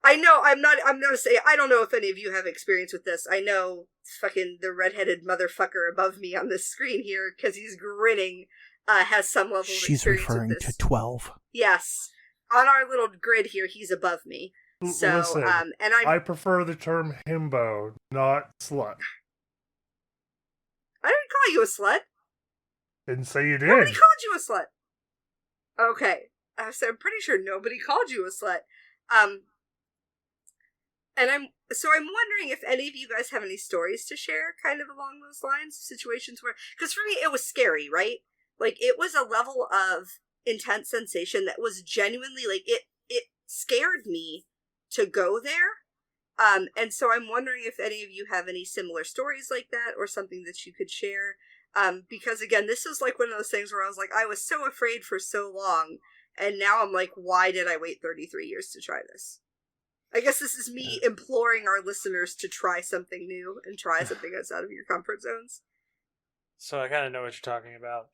I'm gonna say, I don't know if any of you have experience with this. I know fucking the redheaded motherfucker above me on this screen here, because he's grinning, has some level of experience with this. She's referring to 12. Yes. On our little grid here, he's above me. So, listen, and I prefer the term himbo, not slut. I didn't call you a slut. Didn't say you did. Nobody called you a slut. Okay. So I'm pretty sure nobody called you a slut. And I'm wondering if any of you guys have any stories to share kind of along those lines, situations where, because for me it was scary, right? Like, it was a level of intense sensation that was genuinely, like, it scared me to go there. And so I'm wondering if any of you have any similar stories like that or something that you could share. Because again, this is like one of those things where I was like, I was so afraid for so long, and now I'm like, why did I wait 33 years to try this? I guess this is me imploring our listeners to try something new and try something that's out of your comfort zones. So I kind of know what you're talking about.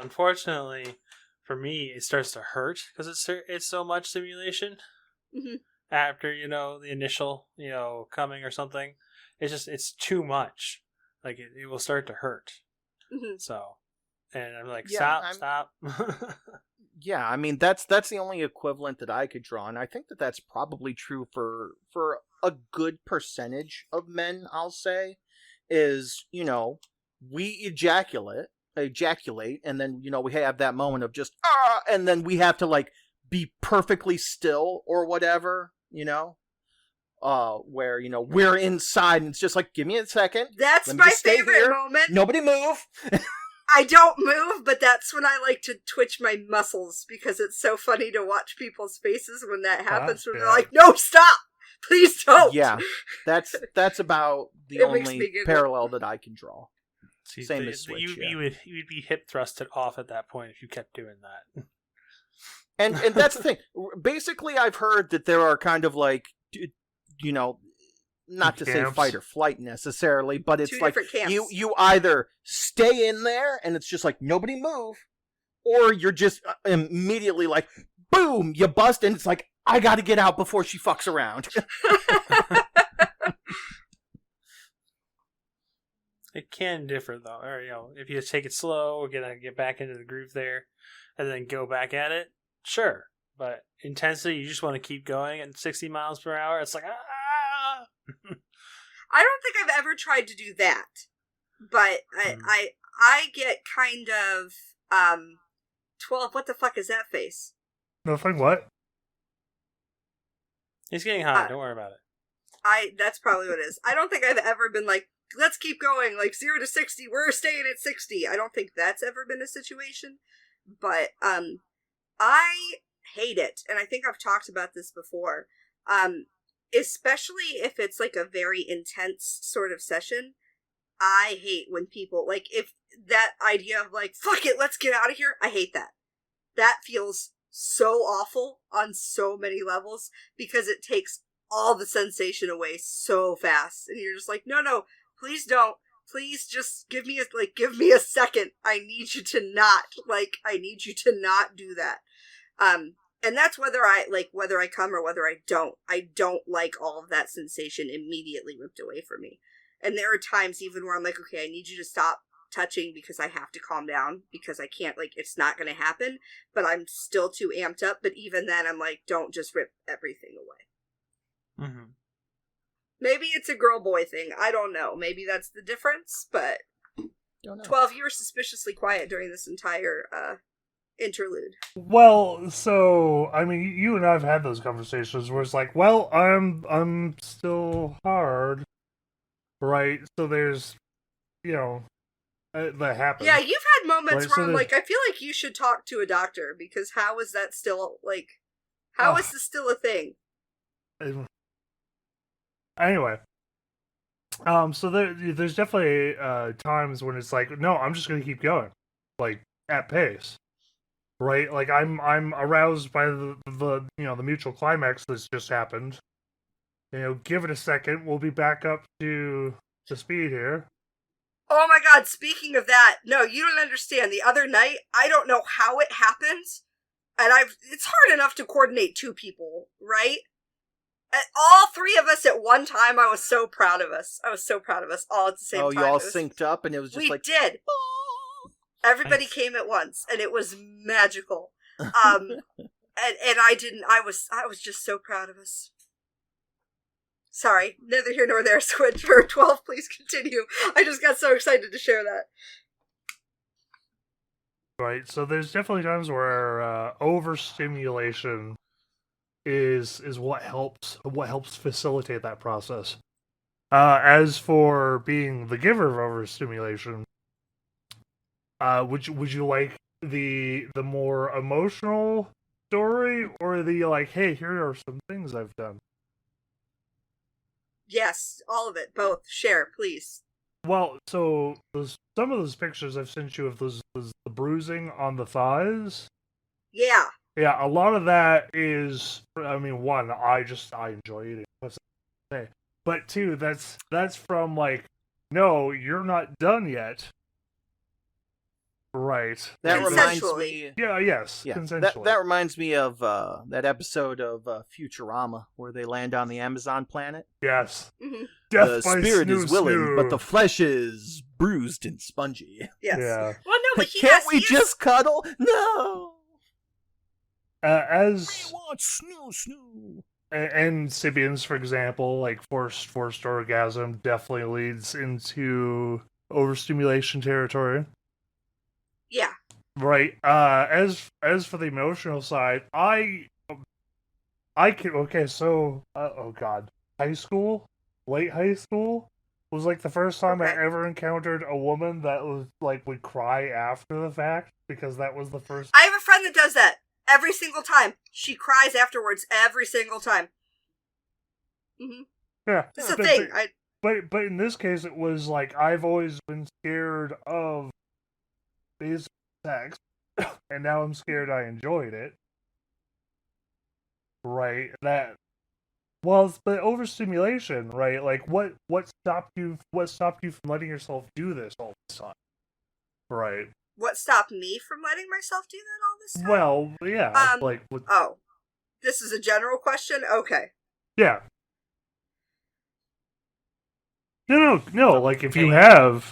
Unfortunately, for me, it starts to hurt because it's so much simulation. Mm-hmm. After, the initial, coming or something, it's too much. Like, it will start to hurt. Mm-hmm. So, and I'm like, Yeah, stop. Yeah, I mean, that's the only equivalent that I could draw, and I think that that's probably true for a good percentage of men, I'll say, is, we ejaculate, and then, we have that moment of just, and then we have to, like, be perfectly still or whatever, where, we're inside, and it's just like, give me a second. That's my favorite moment. Nobody move. I don't move, but that's when I like to twitch my muscles, because it's so funny to watch people's faces when that happens. When they're like, "No, stop! Please don't!" Yeah, that's about the only parallel that I can draw. See, Same as Switch. You would be hip thrusted off at that point if you kept doing that. And that's the thing. Basically, I've heard that there are kind of like, not to say fight or flight necessarily, but it's like you either stay in there and it's just like nobody move, or you're just immediately like, boom, you bust, and it's like, I gotta get out before she fucks around. It can differ though, or if you just take it slow, get back into the groove there, and then go back at it. Sure, but intensity, you just want to keep going at 60 miles per hour. It's like, I don't think I've ever tried to do that, but I get kind of 12. What the fuck is that face? Nothing. What? He's getting high. Don't worry about it. That's probably what it is. I don't think I've ever been like, let's keep going, like 0 to 60. We're staying at 60. I don't think that's ever been a situation, but I hate it, and I think I've talked about this before. Especially if it's like a very intense sort of session. I hate when people, like, if that idea of like, fuck it, let's get out of here, I hate that. That feels so awful on so many levels, because it takes all the sensation away so fast, and you're just like, no, please don't. Please just give me a second. I need you to not do that. And that's whether I come or whether I don't. I don't like all of that sensation immediately ripped away from me. And there are times even where I'm like, okay, I need you to stop touching because I have to calm down, because I can't, like, it's not going to happen, but I'm still too amped up. But even then, I'm like, don't just rip everything away. Mm-hmm. Maybe it's a girl-boy thing. I don't know. Maybe that's the difference, but 12, you were suspiciously quiet during this entire interlude. Well, so I mean, you and I've had those conversations where it's like, well, I'm still hard, right? So there's, that happens. Yeah, you've had moments right? where I'm like, I feel like you should talk to a doctor, because how is that still like? How is this still a thing? Anyway, so there's definitely times when it's like, no, I'm just gonna keep going, like at pace. Right, like I'm aroused by the mutual climax that's just happened. Give it a second. We'll be back up to speed here. Oh my god! Speaking of that, no, you don't understand. The other night, I don't know how it happens, and it's hard enough to coordinate 2 people, right? And all 3 of us at one time. I was so proud of us. I was so proud of us all at the same time. Oh, you all synced up, and it was just we did. Everybody came at once, and it was magical. And I didn't. I was just so proud of us. Sorry, neither here nor there. Squid for 12, please continue. I just got so excited to share that. Right, so there's definitely times where overstimulation is what helps facilitate that process. As for being the giver of overstimulation, would you like the more emotional story, or the like, hey, here are some things I've done? Yes, all of it, both. Share, please. Well, so some of those pictures I've sent you of the bruising on the thighs. Yeah. Yeah, a lot of that is, I mean, one, I enjoy eating. But two, that's from like, no, you're not done yet. Right. That reminds me. Yes. Consensually. That reminds me of that episode of Futurama where they land on the Amazon planet. Yes. Mm-hmm. The spirit is willing, but the flesh is bruised and spongy. Yes. Yeah. Well, no, but Can't we just cuddle? No. As we want snoo. And Sibians, for example, like forced orgasm definitely leads into overstimulation territory. Yeah. Right. As for the emotional side, I can, okay, so oh god, late high school was like the first time I ever encountered a woman that was like would cry after the fact, because that was the first. I have a friend that does that every single time. She cries afterwards every single time. Mm-hmm. Yeah, it's a thing. But in this case, it was like, I've always been scared of these sex, and now I'm scared I enjoyed it. Right, that. Well, but overstimulation, right? Like, what stopped you? What stopped you from letting yourself do this all the time? Right. What stopped me from letting myself do that all this time? Well, yeah. Like, oh, this is a general question. Okay. Yeah. No. Like, if you have.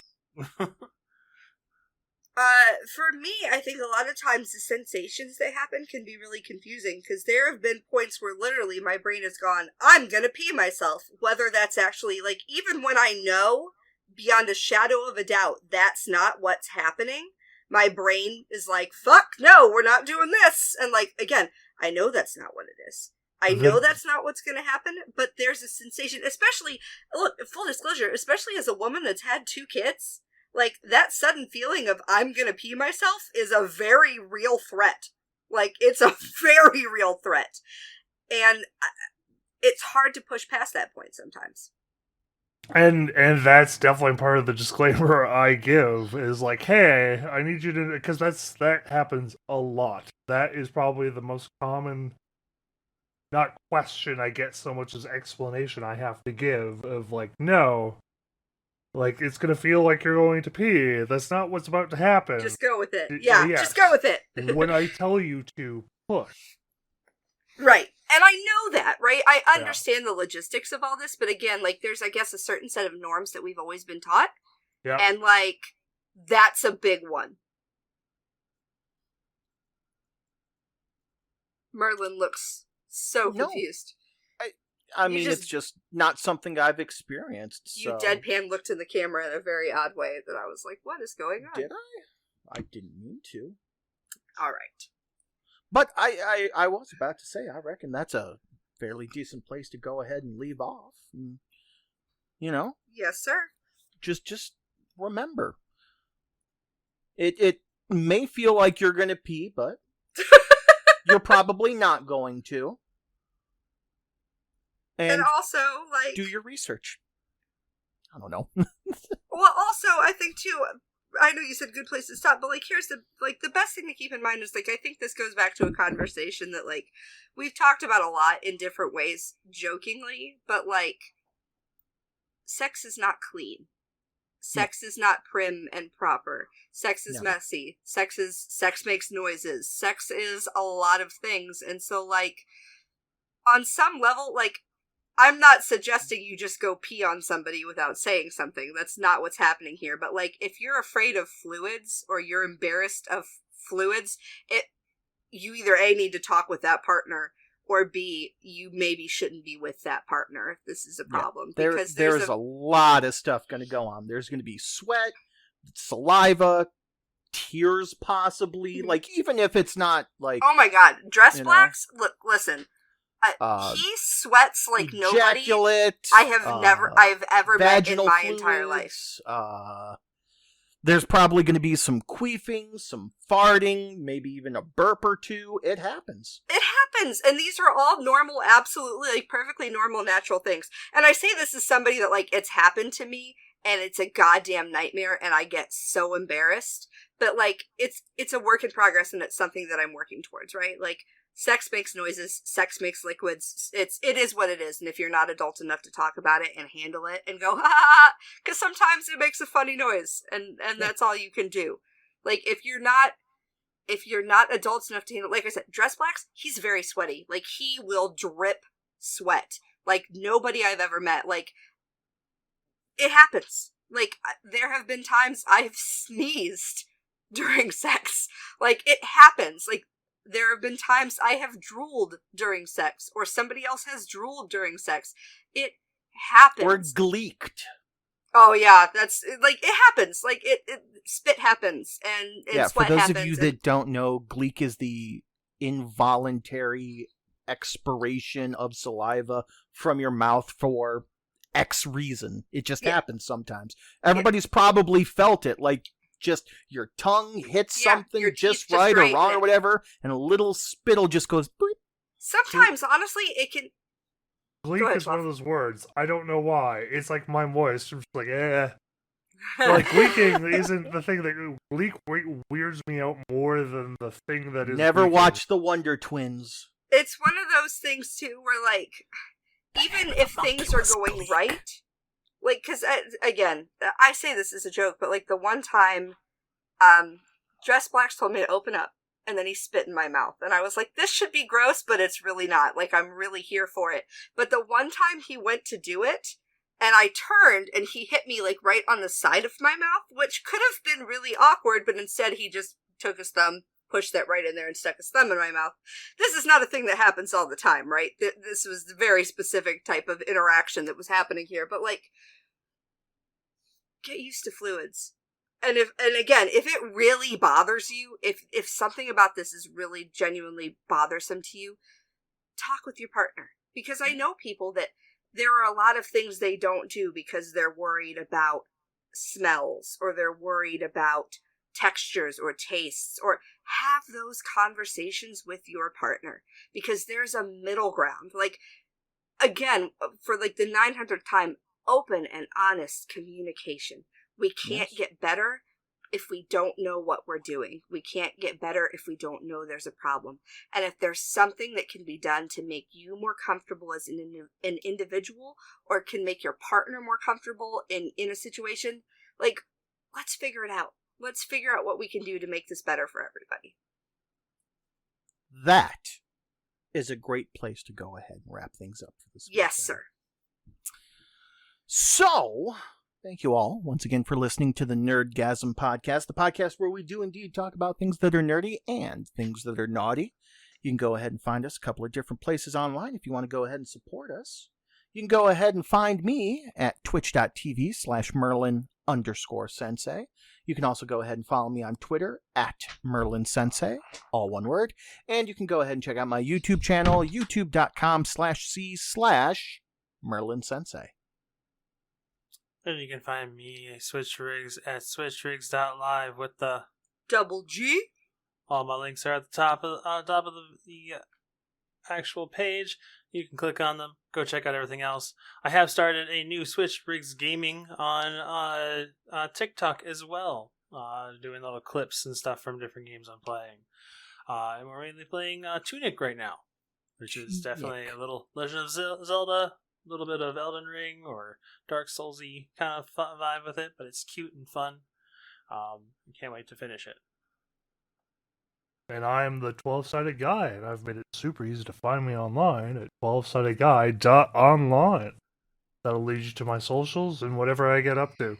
For me, I think a lot of times the sensations that happen can be really confusing, because there have been points where literally my brain has gone, I'm gonna pee myself. Whether that's actually, like, even when I know beyond a shadow of a doubt that's not what's happening, my brain is like, fuck, no, we're not doing this. And, like, again, I know that's not what it is. I know that's not what's going to happen, but there's a sensation, especially, look, full disclosure, especially as a woman that's had 2 kids, like, that sudden feeling of I'm going to pee myself is a very real threat. Like, it's a very real threat. And it's hard to push past that point sometimes. And that's definitely part of the disclaimer I give, is like, hey, I need you to, because that happens a lot. That is probably the most common, not question I get so much as explanation I have to give, of like, no, like, it's going to feel like you're going to pee. That's not what's about to happen. Just go with it. Yeah, just go with it. When I tell you to push. Right. And I know that, right? I understand the logistics of all this, but again, like, there's, I guess, a certain set of norms that we've always been taught. Yeah. And, like, that's a big one. Merlin looks so confused. I mean, it's just not something I've experienced. You deadpan looked in the camera in a very odd way that I was like, what is going on? Did I? I didn't mean to. All right. But I was about to say, I reckon that's a fairly decent place to go ahead and leave off. And, you know? Yes, sir. Just remember. It may feel like you're going to pee, but you're probably not going to. And also, like, do your research. I don't know. Well, also, I think, too, I know you said good place to stop, but, like, here's the best thing to keep in mind is, like, I think this goes back to a conversation that, like, we've talked about a lot in different ways, jokingly, but, like, sex is not clean. Sex is not prim and proper. Sex is messy. Sex makes noises. Sex is a lot of things, and so, like, on some level, like, I'm not suggesting you just go pee on somebody without saying something. That's not what's happening here. But, like, if you're afraid of fluids or you're embarrassed of fluids, you either A, need to talk with that partner, or B, you maybe shouldn't be with that partner if this is a problem. Yeah. Because there's a lot of stuff going to go on. There's going to be sweat, saliva, tears possibly. Like, even if it's not like... Oh my god, dress blacks? Look, listen. He sweats like nobody I've ever met in my entire life. There's probably going to be some queefing, some farting, maybe even a burp or two. It happens. It happens, and these are all normal, absolutely, like, perfectly normal, natural things. And I say this as somebody that, like, it's happened to me, and it's a goddamn nightmare, and I get so embarrassed. But, like, it's a work in progress, and it's something that I'm working towards, right? Like, sex makes noises, sex makes liquids, it is what it is, and if you're not adult enough to talk about it and handle it and go, ha, because sometimes it makes a funny noise, and that's all you can do. Like, if you're not adult enough to handle, like I said, dress blacks, he's very sweaty. Like, he will drip sweat. Like, nobody I've ever met. Like, it happens. Like, there have been times I've sneezed during sex. Like, it happens. Like, there have been times I have drooled during sex, or somebody else has drooled during sex. It happens. Or gleeked. Oh yeah, that's, like, it happens. Like, it spit happens, and sweat happens. For those of you that don't know, gleek is the involuntary expiration of saliva from your mouth for X reason. It just happens sometimes. Everybody's probably felt it, like, just your tongue hits something just right or wrong or whatever, and a little spittle just goes boop. Sometimes, honestly, it can... Gleek is one of those words. I don't know why. It's like my voice. I'm just like, eh. Like, gleeking isn't the thing that... Gleek weirds me out more than the thing that is... Never gleeking. watch The Wonder Twins. It's one of those things, too, where, like, even if things are going right... Like, because, again, I say this as a joke, but, like, the one time, Dress Blacks told me to open up, and then he spit in my mouth. And I was like, this should be gross, but it's really not. Like, I'm really here for it. But the one time he went to do it, and I turned, and he hit me, like, right on the side of my mouth, which could have been really awkward, but instead he just took his thumb, pushed that right in there, and stuck his thumb in my mouth. This is not a thing that happens all the time, right? This was the very specific type of interaction that was happening here. But, like, get used to fluids. And again, if it really bothers you, if something about this is really genuinely bothersome to you, talk with your partner. Because I know people that there are a lot of things they don't do because they're worried about smells, or they're worried about textures or tastes, or have those conversations with your partner. Because there's a middle ground. Like, again, for like the 900th time, open and honest communication. We can't get better if we don't know what we're doing. We can't get better if we don't know there's a problem. And if there's something that can be done to make you more comfortable as an individual, or can make your partner more comfortable in a situation, like, let's figure it out. Let's figure out what we can do to make this better for everybody. That is a great place to go ahead and wrap things up for this week. Yes, sir. So, thank you all once again for listening to the Nerdgasm Podcast, the podcast where we do indeed talk about things that are nerdy and things that are naughty. You can go ahead and find us a couple of different places online if you want to go ahead and support us. You can go ahead and find me at twitch.tv/Merlin_sensei. You can also go ahead and follow me on Twitter at MerlinSensei, all one word. And you can go ahead and check out my YouTube channel, youtube.com/c/MerlinSensei. And you can find me, Switch Rigs, at switchrigs.live with the Double G. All my links are at the top of the actual page. You can click on them. Go check out everything else. I have started a new Switch Rigs gaming on TikTok as well. Doing little clips and stuff from different games I'm playing. And we're mainly playing Tunic right now, which is definitely a little Legend of Zelda, a little bit of Elden Ring or Dark Souls-y kind of fun vibe with it, but it's cute and fun. Can't wait to finish it. And I'm the 12-sided guy, and I've made it super easy to find me online at 12sidedguy.online. That'll lead you to my socials and whatever I get up to.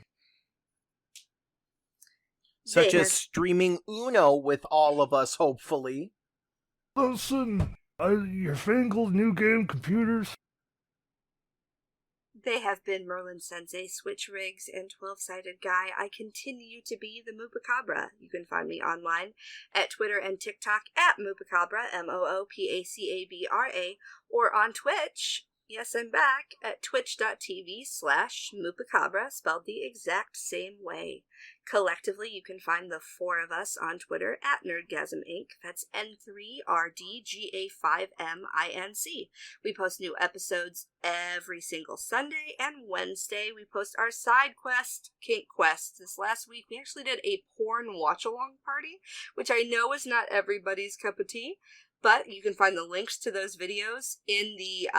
Such as streaming Uno with all of us, hopefully. Listen, Your fangled new game computers. They have been Merlin Sensei, Switch Rigs, and 12-Sided Guy. I continue to be the Moopacabra. You can find me online at Twitter and TikTok at Moopacabra, Moopacabra, or on Twitch. Yes, I'm back at twitch.tv/Moopacabra, spelled the exact same way. Collectively, you can find the four of us on Twitter at Nerdgasm Inc. That's N3RDGA5MINC. We post new episodes every single Sunday, and Wednesday we post our side quest, Kink Quest. This last week we actually did a porn watch-along party, which I know is not everybody's cup of tea, but you can find the links to those videos in the